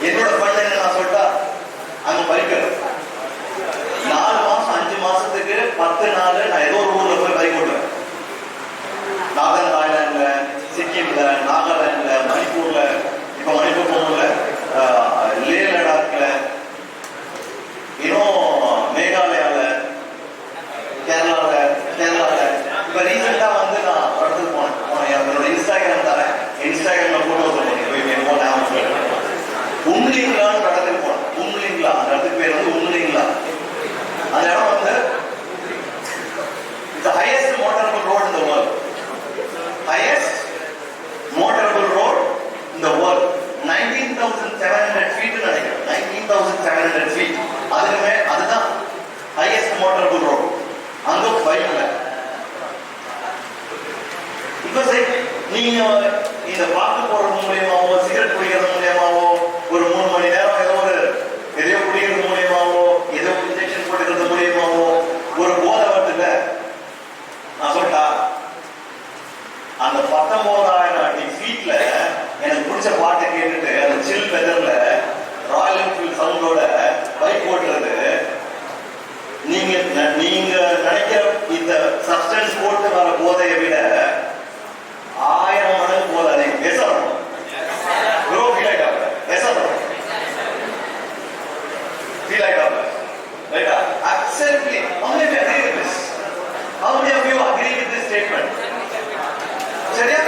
என்னோட ஃபன் என்ன நான் சொல்லிட்டா அங்க பறிக்கிறது. 4 மாசம் 5 மாசத்துக்கு 10 நாள் நான் ஏதோ ஒரு ஊர்ல போய் பைக் ஓட்டுவேன். நாகாலாந்துல, சிக்கிம்ல, நாகாலாந்துல, மணிப்பூர்ல, இப்ப மணிப்பூர் போகல, லே லடாக்ல, இன்னும் மேகாலயால, கேரளால. இப்ப ரீசெண்டா வந்து நான் இடத்துக்கு போனேன். என்னோட இன்ஸ்டாகிராம் தரேன். இன்ஸ்டாகிராம்ல போட்டோ சொல்லுங்க. உம்லிங்லான்னு இடத்துக்கு போனேன். உம்லிங்லா, அந்த இடத்துக்கு பேர் வந்து உம்லிங்லா. அந்த இடம் வந்து the highest motorable road in the world. Highest motorable road in the world. 19,700 feet நினைக்கிறேன். 19,700 feet. அதுதான் highest motorable road. அங்க பைக்ல இப்ப நீங்க இந்த பாட்டு போடுறது மூலியமாவோ, சிகரெட் குடிக்கிறது மூலியமாவோ, ஒரு 3 மணி நேரம் எதையோ குடிக்கிறது மூலியமாவோ, ஏதோ இன்ஜெக்ஷன் போட்டுக்கிறது மூலியமாவோ ஒரு போதை வருதுல. நான் சொல்லிட்டா அந்த 19,000 ஃபீட்ல எனக்கு பிடிச்ச பாட்டை கேட்டுட்டு அந்த சில் வெதர்ல ராயல் என்ஃபீல்ட் சவுண்டோட பைக் ஓட்டுறது, நீங்க நினைக்கிற இந்த சப்ஸ்டன்ஸ் போட்டு வர போதையை விட 1000 மடங்கு போதை அதிகம். பேசணும் ஃபீல் ஆயிட்டாங்க. பேசணும் ஃபீல் ஆயிட்டாங்க. ரைட்டா? Absolutely. How many of you agree with this? How many of you agree with this statement? சரியா?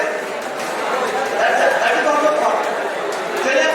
That's not the point. சரியா?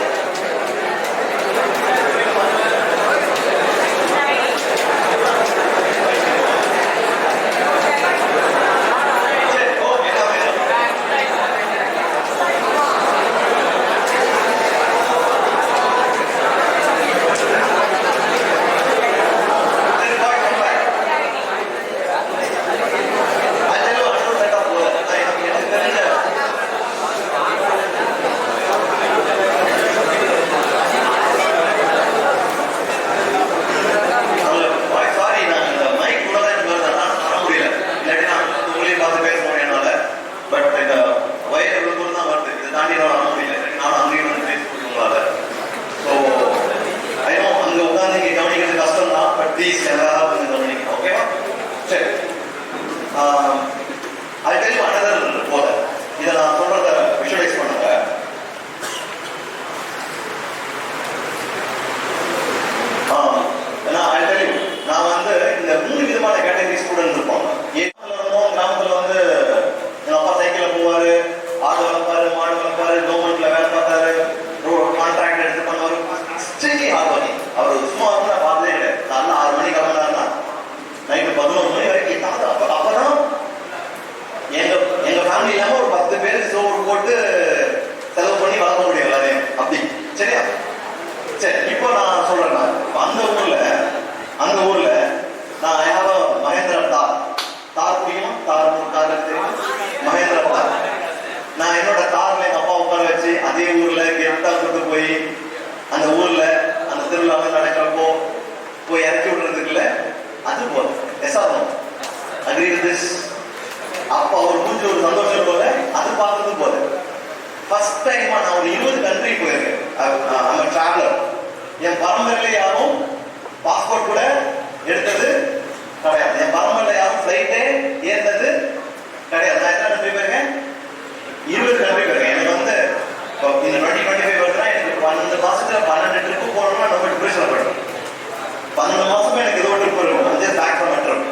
12 மாசமே எனக்கு ஏதோ ட்ரிப் இருக்கும். வந்து பேக் பண்ண ட்ரிப்.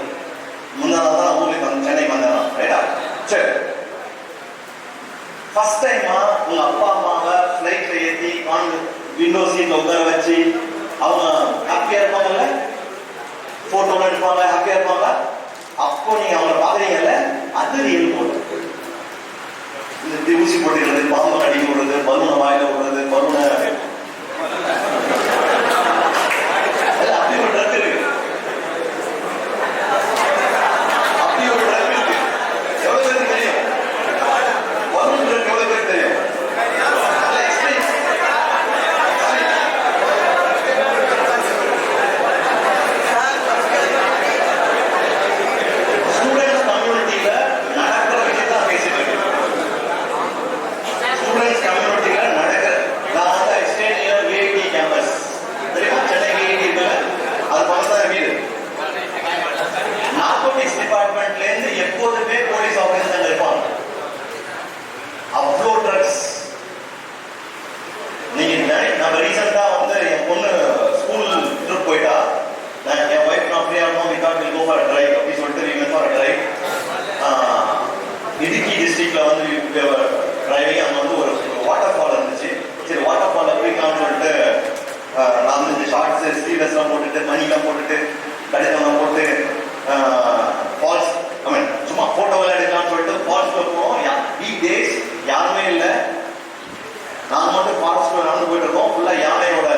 முந்தா நாள் தான் ஊருக்கு வந்து சென்னைக்கு வந்தேன். ரைட்டா? சரி. ஃபர்ஸ்ட் டைமா உங்க அப்பா அம்மாவை ஃப்ளைட்ல ஏற்றி விண்டோ சீட்ல உட்கார வச்சு அவங்க ஹாப்பியா இருப்பாங்கல்ல, போட்டோல எடுப்பாங்க, ஹாப்பியா இருப்பாங்க. அப்போ நீங்க அவங்கள பாக்குறீங்கல்ல, அது ரியல் போட்டோ. இந்த ஊசி போட்டுக்கிறது, பாம்பு அடி விடுறது, பலூனை வாயில விடுறது, பலூனை அப்படி ஒரு ட்ரக் இருக்கு. அப்படி ஒரு ட்ரக் இருக்கு. எவ்வளவு பேருக்கு தெரியும்? பலூன் ட்ரக் எவ்வளவு பேருக்கு தெரியும்? ஸ்டூடெண்ட்ஸ் கம்யூனிட்டியில நடக்கிற விஷயத்தான் பேசிட்டு இருக்கேன். ஸ்டூடெண்ட்ஸ் கம்யூனிட்டியில நடக்கிற நான் வந்து எக்ஸ்டேட் நியர் ஏஐடி கேம்பஸ் தெரியுமா? சென்னை ஏஐடி இருக்குல்ல, அது பக்கத்தான் வீடு. நார்கோட்டிக்ஸ் டிபார்ட்மெண்ட்ல இருந்து எப்போதுமே போலீஸ் ஆபீசர் இருப்பாங்க. அவ்வளோ ட்ரக்ஸ். நீங்க நம்ம ரீசெண்டா வந்து என் பொண்ணு ஸ்கூல் ட்ரிப் போயிட்டா, என் ஒய்ஃப் நான் ஃப்ரீயா இருக்கணும், we thought we'll go for a drive அப்படி சொல்லிட்டு we went for a drive. இடுக்கி டிஸ்ட்ரிக்ட்ல வந்து டிரைவிங். அங்க வந்து ஒரு வாட்டர் ஃபால் இருந்துச்சு. சரி, வாட்டர் ஃபால் போய்க்கலாம்னு சொல்லிட்டு நான் வந்து ஷார்ட்ஸ் ஸ்லீவ்லெஸ்லாம் போட்டுட்டு மணிலாம் போட்டுட்டு கடிதம்லாம் போட்டு ஃபால்ஸ் சும்மா போட்டோவெல்லாம் எடுக்கலாம்னு சொல்லிட்டு ஃபால்ஸ்ல போவோம். வீக் டேஸ் யாருமே இல்லை, நாங்க மட்டும் ஃபாரஸ்ட்ல நடந்து போயிட்டு இருக்கோம். ஃபுல்லா யானையோட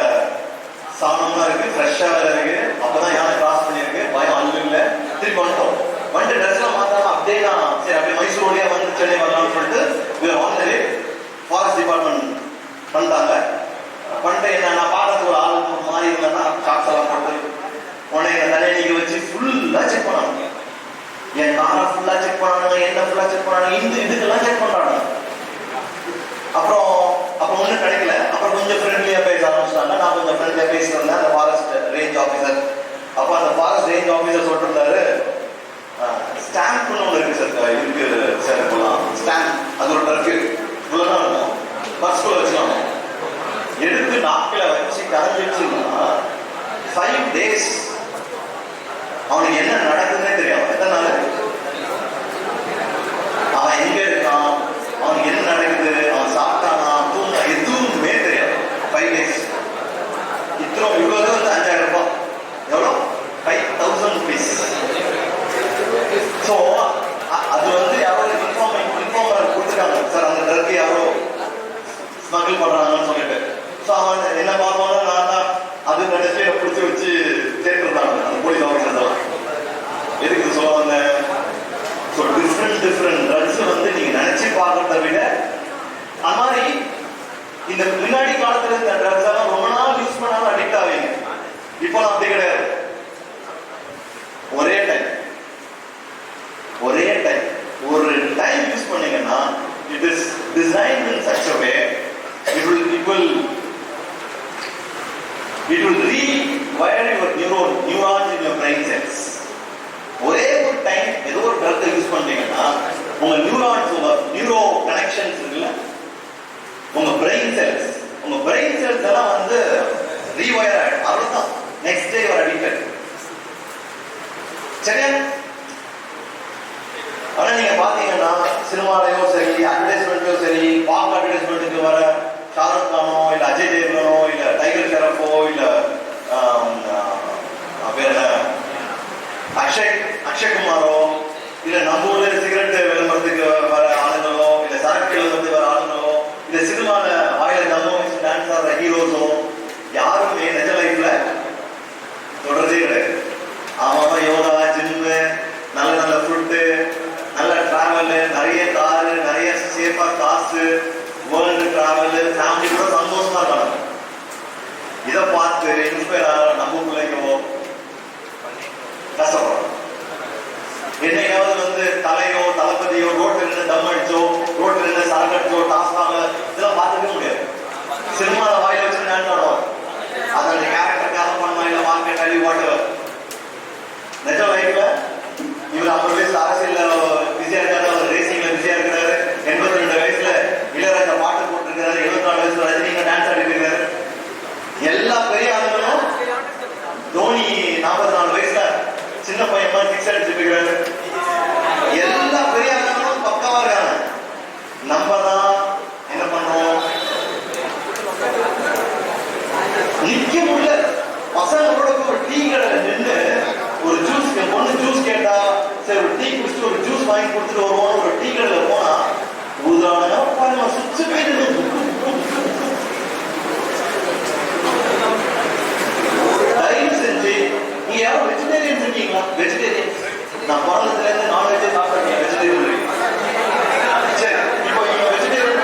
சாணம்லாம் இருக்கு, ஃப்ரெஷ்ஷா இருக்கு. அப்பதான் யானை கிராஸ் பண்ணிருக்கு, பயம் அல்ல இல்ல. திருப்பி வந்துட்டோம். வந்து ட்ரெஸ் எல்லாம் மாத்தாம அப்படியே நான் சரி அப்படியே மைசூர் வழியா வந்து சென்னை வரலாம்னு சொல்லிட்டு வந்து ஃபாரஸ்ட் டிபார்ட்மெண்ட் பண்ணிட்டாங்க. பண்ணிட்டு என்ன நான் பார்க்கறதுக்கு ஒரு ஆள் ஒரு மாதிரி இல்லைன்னா ஷாக்ஸ் எல்லாம் போட்டு உடனே என் தலையை நீங்க வச்சு ஃபுல்லா செக் பண்ணாங்க. என் காரை ஃபுல்லா செக் பண்ணாங்க, என்ன ஃபுல்லா செக் பண்ணாங்க, இதுக்கெல்லாம் செக் பண்றாங்க. அப்புறம் ஒன்றும் கிடைக்கல. அப்புறம் கொஞ்சம் ஃப்ரெண்ட்லியா பேச ஆரம்பிச்சிட்டாங்க. நான் கொஞ்சம் ஃப்ரெண்ட்லியா பேசிட்டு இருந்தேன் அந்த ஃபாரஸ்ட் ரேஞ்ச் ஆஃபீஸர். அப்ப அந்த ஃபாரஸ்ட் ரேஞ்ச் ஆஃபீஸர் சொல்லிட்டு இருந்தாரு, ஸ்டாம்ப்னு ஒன்று இருக்கு சார், இருக்கு சார் போலாம் ஸ்டாம்ப். அது ஒரு ட்ரக்கு இவ்வளோதான் இருக்கும், பர்ஸ்குள்ள வச்சுக்கலாம். எடுத்து நாட்களை வச்சு கரைஞ்சிச்சுன்னா 5 days அவனுக்கு என்ன நடக்குதுன்னே தெரியும். எத்தனை நாள் அவன் எங்க இருக்கான், அவனுக்கு என்ன நடக்குது, அவன் சாப்பிட்டானா தூங்க எதுவுமே தெரியாது. 5 days. இவ்வளவு வந்து 5000 ரூபாய். எவ்வளோ? 5000 rupees. ஸோ அது வந்து யாரோ இன்ஃபார்மர் கொடுத்துருக்காங்க சார், அந்த ட்ரக்கு யாரோ ஸ்மகிள் பண்றாங்கன்னு சொல்லிட்டு. ஸோ அவன் என்ன பார்ப்பானோ நான் தான் அது நினைச்சு பிடிச்சி வச்சு கேட்டுருந்தாங்க அந்த போலீஸ் ஆஃபீஸர்லாம். எதுக்கு இது சொல்ல வந்தேன்? ஸோ டிஃப்ரெண்ட் ட்ரக்ஸ் வந்து நீங்க நினைச்சு பார்க்கறத விட அந்த மாதிரி இந்த முன்னாடி காலத்துல இந்த ட்ரக்ஸ் எல்லாம் ரொம்ப நாள் யூஸ் பண்ணாலும் அடிக்ட் ஆவீங்க. இப்போ அப்படி கிடையாது. ஒரே டைம் ஒரு டைம் யூஸ் பண்ணீங்கன்னா it is designed in such a way it will rewire your neurons in your brain cells. ஒரே ஒரு டைம் ஏதோ ஒரு ட்ரக் யூஸ் பண்றீங்கன்னா உங்க நியூரான்ஸ், உங்க நியூரோ கனெக்ஷன்ஸ் இருக்குல்ல, உங்க பிரெயின் செல்ஸ் எல்லாம் வந்து ரீவயர் ஆயிடும். அவ்வளவுதான். Next day you are addicted. சரியா? ஆனா நீங்க பாத்தீங்கன்னா சினிமாலையோ சரி, அட்வர்டைஸ்மெண்ட்லயோ சரி, பாக் அட்வர்டைஸ்மெண்ட்டுக்கு வர ஷாருக் கானோ இல்ல அஜய் தேவ்கனோ இல்ல டைகர் ஷெராஃபோ இல்ல பேர் என்ன அக்ஷய்குமாரோ இல்ல நம்ம ஊர்ல சிகரெட் விளம்பரத்துக்கு வர ஆளுங்களோ இல்ல சரக்கு விளம்பரத்துக்கு வர ஆளுங்களோ இல்ல சினிமால வாயில தம்மோ டான்ஸ் ஆடுற ஹீரோஸோ யாருமே நிஜ லைஃப்ல தொடர்றதே கிடையாது. அவன் யோகா, ஜிம்மு, நல்ல ஃபுட்டு, நல்ல டிராவல், நிறைய காரு, நிறைய சேஃபா காசு, வேர்ல்டு டிராவல், ஃபேமிலி கூட சந்தோஷமா இருக்காங்க. இதை பார்த்து இன்ஸ்பயர் ஆகிற நம்ம பிள்ளைங்களோ கஷ்டப்படும். என்னைக்காவது வந்து தலையோ தளபதியோ ரோட்ல இருந்து தம் அடிச்சோ, ரோட்ல இருந்து சரக்கு அடிச்சோ, டாஸ்மாக இதெல்லாம் பார்த்துக்க முடியாது. சினிமால வாயில வச்சு டான்ஸ் ஆடுவாங்க. அதோட கேரக்டருக்காக பண்ணுவாங்க, இல்லை மார்க்கெட் அழி வாட்டர். நிஜ லைஃப்ல இவர் 50 வயசுல அரசியல்ல பிஸியா இருக்காரு, அவர் ரேசிங்ல பிஸியா இருக்கிறாரு. 82 வயசுல இளையராஜா பாட்டு போட்டிருக்காரு, 74 வயசுல ரஜினிங்க டான்ஸ் ஆடிட்டு இருக்காரு. எல்லா பெரிய ஆளுங்களும் தோனி நம்ம தான் என்ன பண்றோம், நிக்க முடியல. பசங்களோட ஒரு டீ கடையில நின்று ஒரு ஜூஸ், என் பொண்ணு ஜூஸ் கேட்டா சரி ஒரு டீ குடிச்சுட்டு ஒரு ஜூஸ் வாங்கி கொடுத்துட்டு வருவோம். ஒரு டீ கடையில போனா ஊதான பாருங்க சுச்சு போயிட்டு தயவு செஞ்சு நீங்க யாரும் வெஜிடேரியன் இருக்கீங்களா? வெஜிடேரியன் நான் பிறந்ததுல இருந்து நான்வெஜ்ஜே சாப்பிடுறேன். வெஜிடேரியன் சரி, இப்போ நீங்க வெஜிடேரியன்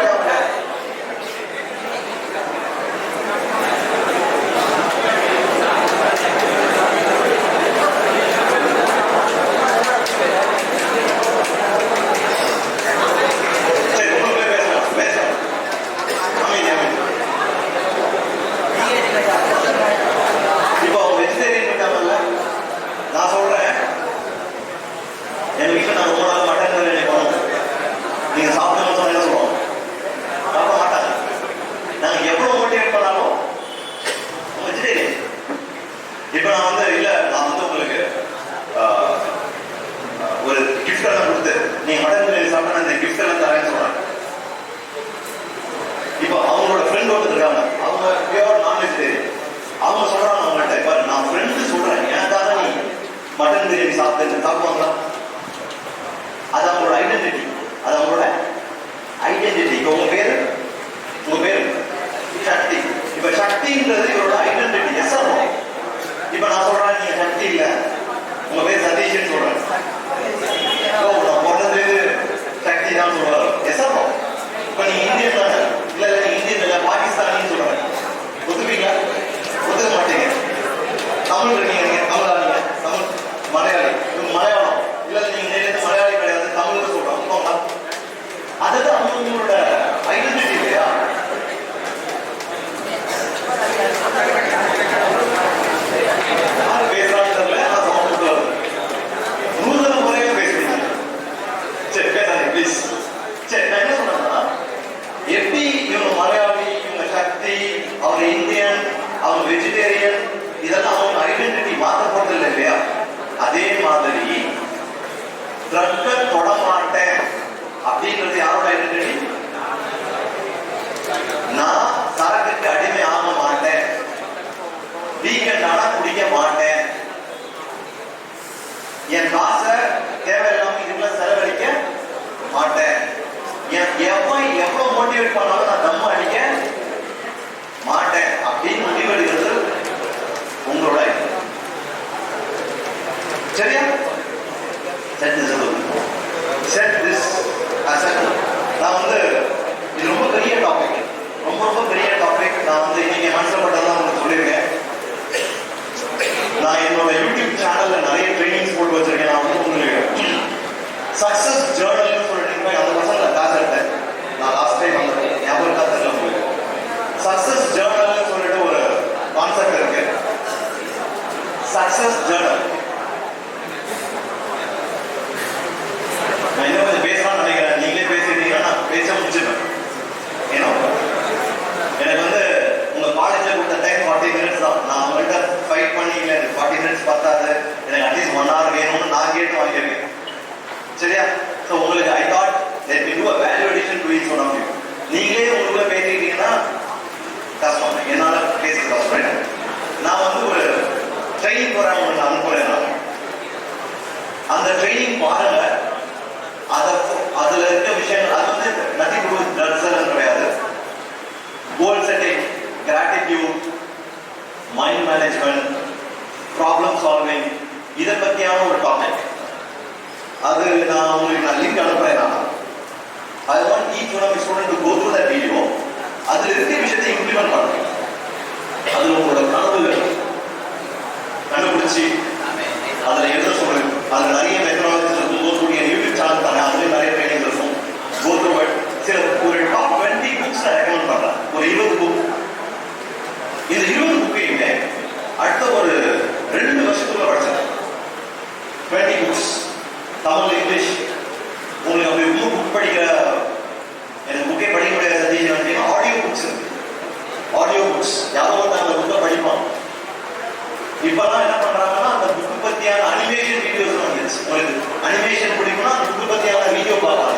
அனிமேஷன் பிடிக்கும்னா அந்த புக்கு பத்தியான வீடியோ பார்ப்பாங்க.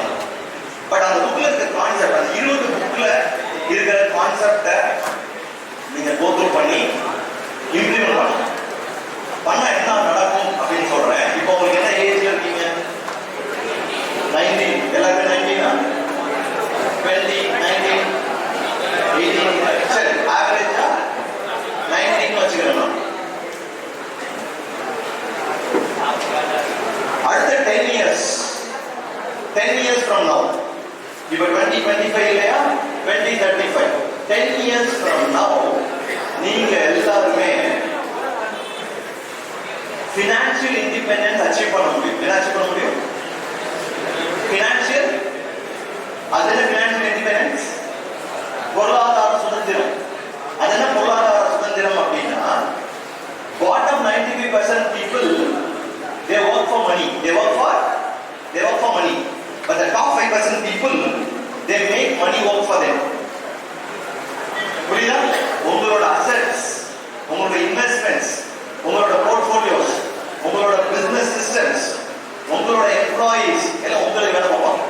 பட் அந்த புக்ல இருக்க இருக்கிற கான்செப்டை நீங்க கோத்ரூ பண்ணி இம்ப்ளிமெண்ட் பண்ணணும். பண்ணா என்ன நடக்கும் அப்படின்னு சொல்றேன். இப்போ உங்களுக்கு என்ன ஏஜ்ல இருக்கீங்க? 19. எல்லாருமே 19 20 19 18. சரி, ஆவரேஜா 19 வச்சுக்கிறேன். அடுத்த 10 years from now, இப்போ 2025 இல்லையா, 2035, 10 years from now நீங்க எல்லாருமே financial independence அச்சீவ் பண்ண முடியும். என்ன அச்சீவ் பண்ண முடியும்? financial, அது என்ன financial independence? பொருளாதார சுதந்திரம். அது என்ன பொருளாதார சுதந்திரம் அப்படின்னா, bottom 95% people they work for money. They work for money. But the top 5% people they make money work for them. புரியுதா? உங்களோட assets, உங்களோட investments, உங்களோட portfolios, உங்களோட business systems, உங்களோட employees எல்லாம் உங்களுக்கு வேலை பார்ப்பாங்க.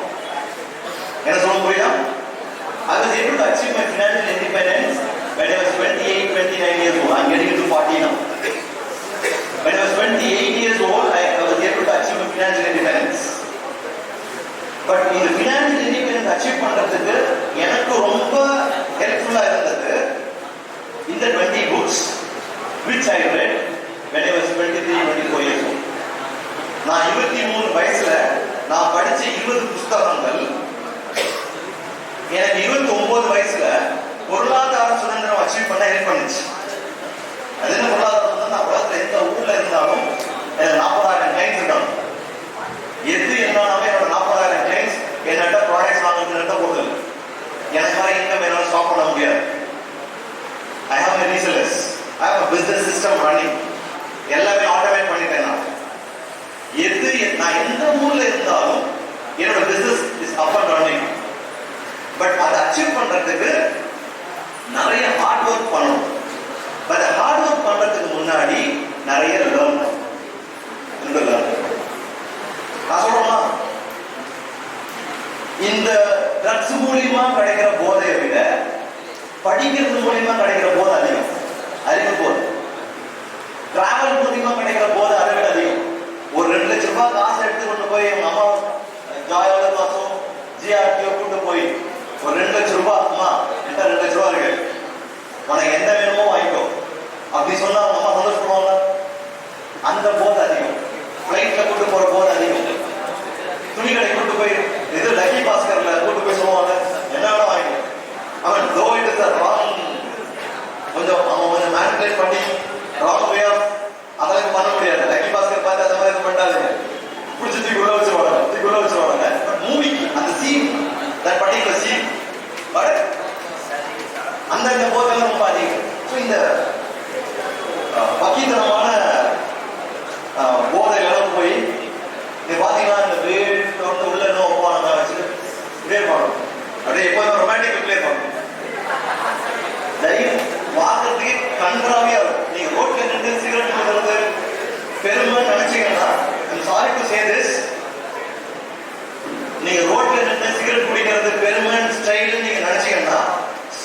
என்ன சொல்ல புரியுதா? I was able to achieve my financial independence when I was 28, 29 years old. I'm getting into 40 now. When I was 28 years old, I was able to achieve my financial independence. But in the financial independence achieve பண்றதுக்கு எனக்கு ரொம்ப ஹெல்ப்ஃபுல்லா இருந்தது இந்த 20 books which I read when I was 23, 24 years old. நான் 23 வயசுல நான் படிச்ச 20 புத்தகங்கள் எனக்கு 29 வயசுல பொருளாதார சுதந்திரம் அச்சீவ் பண்ண ஹெல்ப் பண்ணுச்சு. அது என்ன பொருளாதார சுதந்திரம்? உலகத்துல எந்த ஊர்ல இருந்தாலும் 40,000 கிளைண்ட்ஸ் இருக்காங்க. எது என்னாலுமே என்னோட 40,000 கிளைண்ட்ஸ் என்னட்ட ப்ராடக்ட்ஸ் வாங்குறதுல போகுது. எனக்கு வர இன்கம் என்னால ஸ்டாப் பண்ண முடியாது. I have a resellers. I have a business system running. எல்லாமே ஆட்டோமேட் பண்ணிட்டேன் நான். நான் எந்த ஊர்ல இருந்தாலும் என்னோட business is up and running. But அதை அச்சீவ் பண்றதுக்கு நிறைய ஹார்ட் ஒர்க் பண்ணணும். பட் ஹார்ட் ஒர்க் பண்றதுக்கு முன்னாடி நிறைய லேர்ன் நான் சொல்றேன்னா, இந்த ட்ரக்ஸ் மூலியமா கிடைக்கிற போதையை விட படிக்கிறது மூலியமா கிடைக்கிற போதை அதிகம். அறிவு போதை. டிராவல் மூலியமா கிடைக்கிற போதை அதை விட அதிகம். ஒரு 2 லட்ச ரூபாய் காசு எடுத்து கொண்டு போய் எங்க அம்மா ஜாயோட காசும் ஜிஆர்டியோ கூட்டு போய் ஒரு 2 லட்ச ரூபாய், அம்மா என்கிட்ட 2 லட்ச ரூபாய் இருக்கு, உனக்கு எந்த வேணுமோ வாங்கிக்கோ அப்படி சொன்னா அவங்க அம்மா சந்தோஷப்படுவாங்க. அந்த போதை அதிகம். பிளைட்ல கூட்டு போற போதை அதிகம். துணி கடை கூட்டு போய் இது லக்கி பாஸ்கர்ல கூட்டு போய் சொல்லுவாங்க என்ன வேணும் வாங்கிக்கோ. அவன் தோ இட் இஸ் ராங், கொஞ்சம் மேனிபுலேட் பண்ணி ராங் வே ஆஃப் அதெல்லாம் பண்ண முடியாது. லக்கி பாஸ்கர் பார்த்து அந்த மாதிரி பண்ணாதுங்க. பிடிச்சி தூக்கி உள்ள வச்சிருவாங்க. பட் மூவிக்கு அந்த scene, that particular scene, but அந்த போதெல்லாம் ரொம்ப அதிகம். ஸோ இந்த பக்கீத்தனமான போதையெல்லாம் போய் நீ பாத்தீங்கன்னா இந்த வீட்டு வந்து உள்ள என்ன வைப்பாங்க வச்சுட்டு கிளியர் பண்ணணும். அப்படியே எப்போதும் ரொமான்டிக் கிளியர் பண்ணணும். லைஃப் பார்க்கறதுக்கு கண்களாவே இருக்கும். நீங்க ரோட்ல நின்று சிகரெட் கொடுக்கறது பெருமை நினைச்சீங்கன்னா, I'm sorry to say this, நீங்க ரோட்ல நின்று சிகரெட் குடிக்கிறது பெருமை ஸ்டைல் நீங்க நினைச்சீங்கன்னா,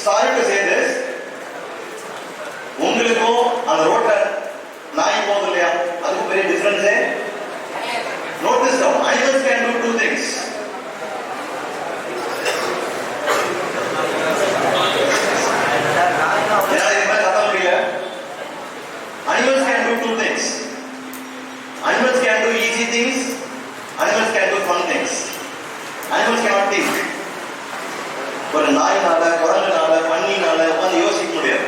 சாரி டு சே திஸ், உங்களுக்கும் அந்த ரோட்ல நாய் போகுது இல்லையா, அதுக்கும் பெரிய டிஃபரன்ஸே. Notice now, animals can do 2 things. Animals can do 2 things. Animals can do easy things. Animals can do fun things. Animals cannot think. ஒரு நாயினால, குரங்குனால, பன்னினால உட்காந்து யோசிக்க முடியாது.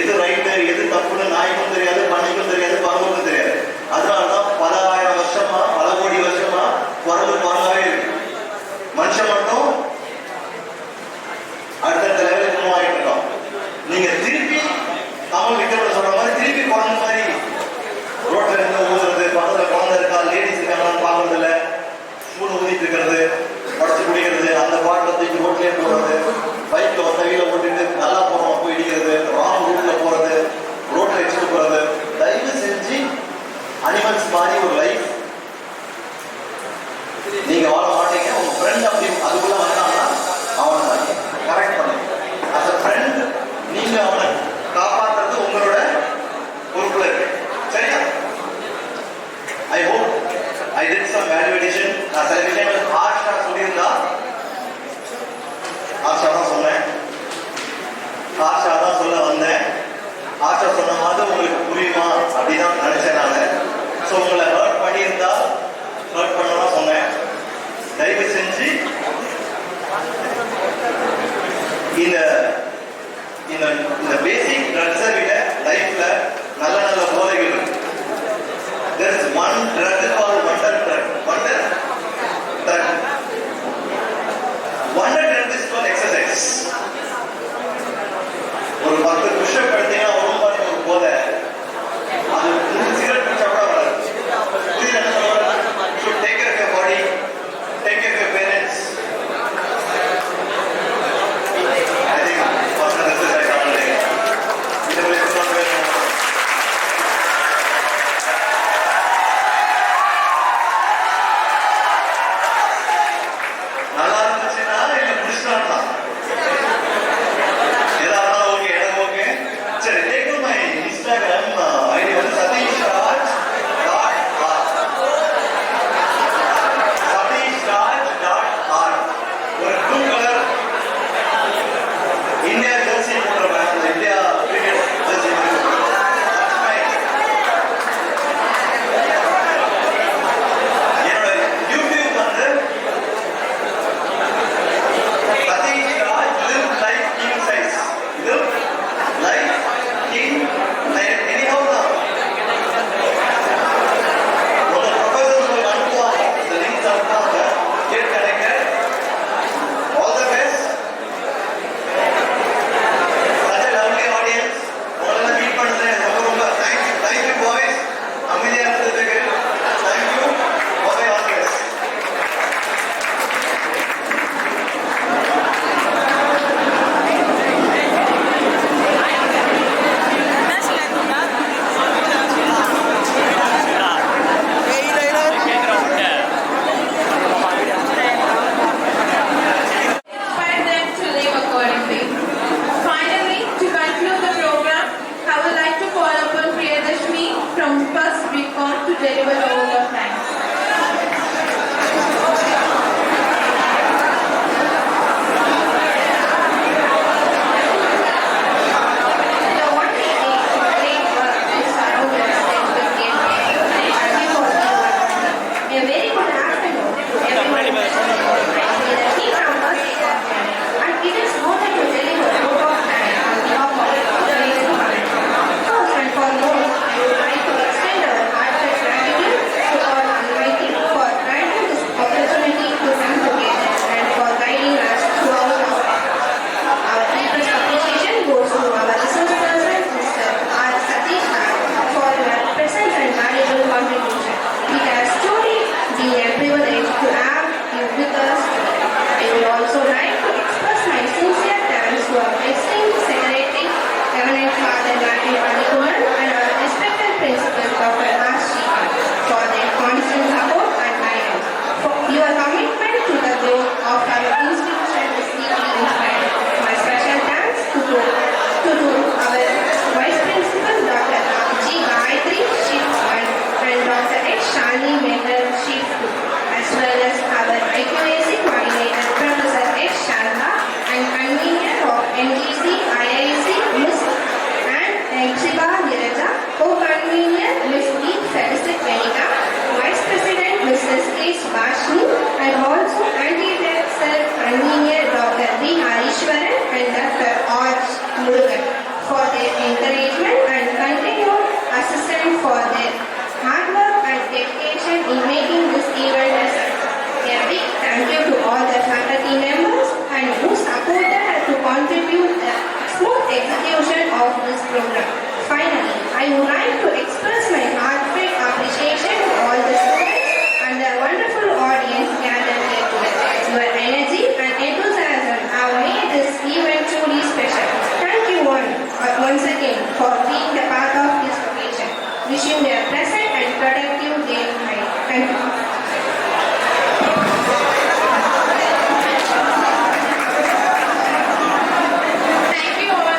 எது ரைட்டு எது தப்புன்னு நாய்க்கும் தெரியாது, பன்னிக்கும் தெரியாது, குரங்குக்கும் தெரியாது. அதனாலதான் பல ஆயிரம் வருஷமா, பல கோடி வருஷமா குரங்காவே இருக்கு. மனுஷன் மட்டும் அடுத்தடுத்த லெவலுக்கு மூவ் ஆகிட்டு இருக்கோம். நீங்க திருப்பி தமிழ் விக்ரம சொல்ற மாதிரி திருப்பி குழந்தை மாதிரி ரோட்ல இருந்து ஊதுறது, பக்கத்துல குழந்தை இருக்கா, லேடிஸ் இருக்காங்கன்னு பாக்குறது இல்ல, ஸ்பூன் ஊதிட்டு இருக்கிறது, படைச்சு குடிக்கிறது, அந்த பாட்டில் தூக்கி ரோட்லயே போறது, பைக்ல வந்த வீல ஓட்டிட்டு நல்லா போறோம் போய் இடிக்கிறது, ராங் ரூட்ல போறது, ரோட்ல வச்சுட்டு போறது. தயவு செஞ்சு அனிமல்ஸ் மாதிரி ஒரு லைஃப் நீங்க வாழ மாட்டீங்க. உங்க ஃப்ரெண்ட் அப்படி அதுக்குள்ள வந்தாங்கன்னா அவனை கரெக்ட் பண்ணுங்க. முடியுமா அப்படிதான் நினைச்சேன் நான். ஸோ உங்களை ஹர்ட் பண்ணியிருந்தா ஹர்ட் பண்ணலாம் சொன்னேன். தயவு செஞ்சு இந்த இந்த இந்த பேசிக் ட்ரக்ஸை விட லைஃப்ல நல்ல நல்ல போதைகள் இருக்கு. There is one drug called wonder drug. Wonder drug. Wonder drug is called exercise. ஒரு 10 புஷ்அப் எடுத்தீங்கன்னா ஒரு பாட்டு ஒரு போதை. அது சிகரெட் குடிச்சா கூட வராது. புரியுது என்ன சொல்றேன்? You should take care of your body, take care of your parents. I think personal exercise already. இதுவரை சொல்ல வேண்டும். நல்லா இருந்துச்சுன்னா இல்ல முடிச்சிட்டாங்களா? ஏதாவது ஓகே, எனக்கு ஓகே. சரி, take my Instagram ID வந்து satish.r. satish.r. ஒரு blue color இந்தியா ஜெர்சி போட்டிருப்பேன். அந்த இந்தியா கிரிக்கெட் ஜெர்சி மாதிரி. என்னோட யூடியூப் வந்து Satish live like king size. Live like king size. Anyhow now. உங்க ப்ரொஃபசர்ஸ் அனுப்புவாங்க. இந்த லிங்க்ஸ் அனுப்புவாங்க. Get connected. All the best. Such a lovely audience. உங்களை மீட் பண்ணது ரொம்ப ரொம்ப thank you boys. அமைதியா இருந்ததுக்கு thank you. Bye all the best. Inspire them to live accordingly. Finally, to conclude the program, I would like to call upon Priyadashmi from first BCom to deliver the word of thanks. The only great work is surround yourself with great people. And before you a very good afternoon to everyone. I feel the key from first and it is noted to deliver a book of thanks on behalf of the race department. First and foremost, I would like to extend our heartfelt gratitude to all Almighty for granting this opportunity to come together and for guiding us throughout our life. Our deepest appreciation goes to our resource person, Mr. R. Satish Rao, for your presence and valuable contribution. It has truly been a privilege to have you with us today. I would also like to express my sincere thanks to our esteemed Secretary, Reverend Father Matthew Palikuman, and our respected Principal, Dr. R. Srikanth, for their constant support and guidance. For your commitment to the growth of our institution is deeply inspiring. My special thanks to our Vice Principal, Dr. G. Gayatri, Shift 1, and Dr. H. Shalini Mehta, Shift 2, as well as our accuracy coordinator, Professor H. Sharma, and convener of NGC, IIC, Ms. and Xiba Niraja, co-convener Ms. D. Felicit Venika, Vice President Mrs. K. Subhashini, and also anti-director convener Dr. D. Harishwaran and Dr. R. Murugan for their encouragement and continued assistance for their hard work and dedication in making this event a success. A big thank you to all the faculty members and who supported and to contribute the smooth execution of this program. Finally, I would like to express my heartfelt appreciation to all the students and the wonderful audience gathered here today. Your energy and enthusiasm have made this event truly special. Thank you once again for being the part of this occasion. Wishing you a pleasant and productive day ahead. Thank you. Thank you all.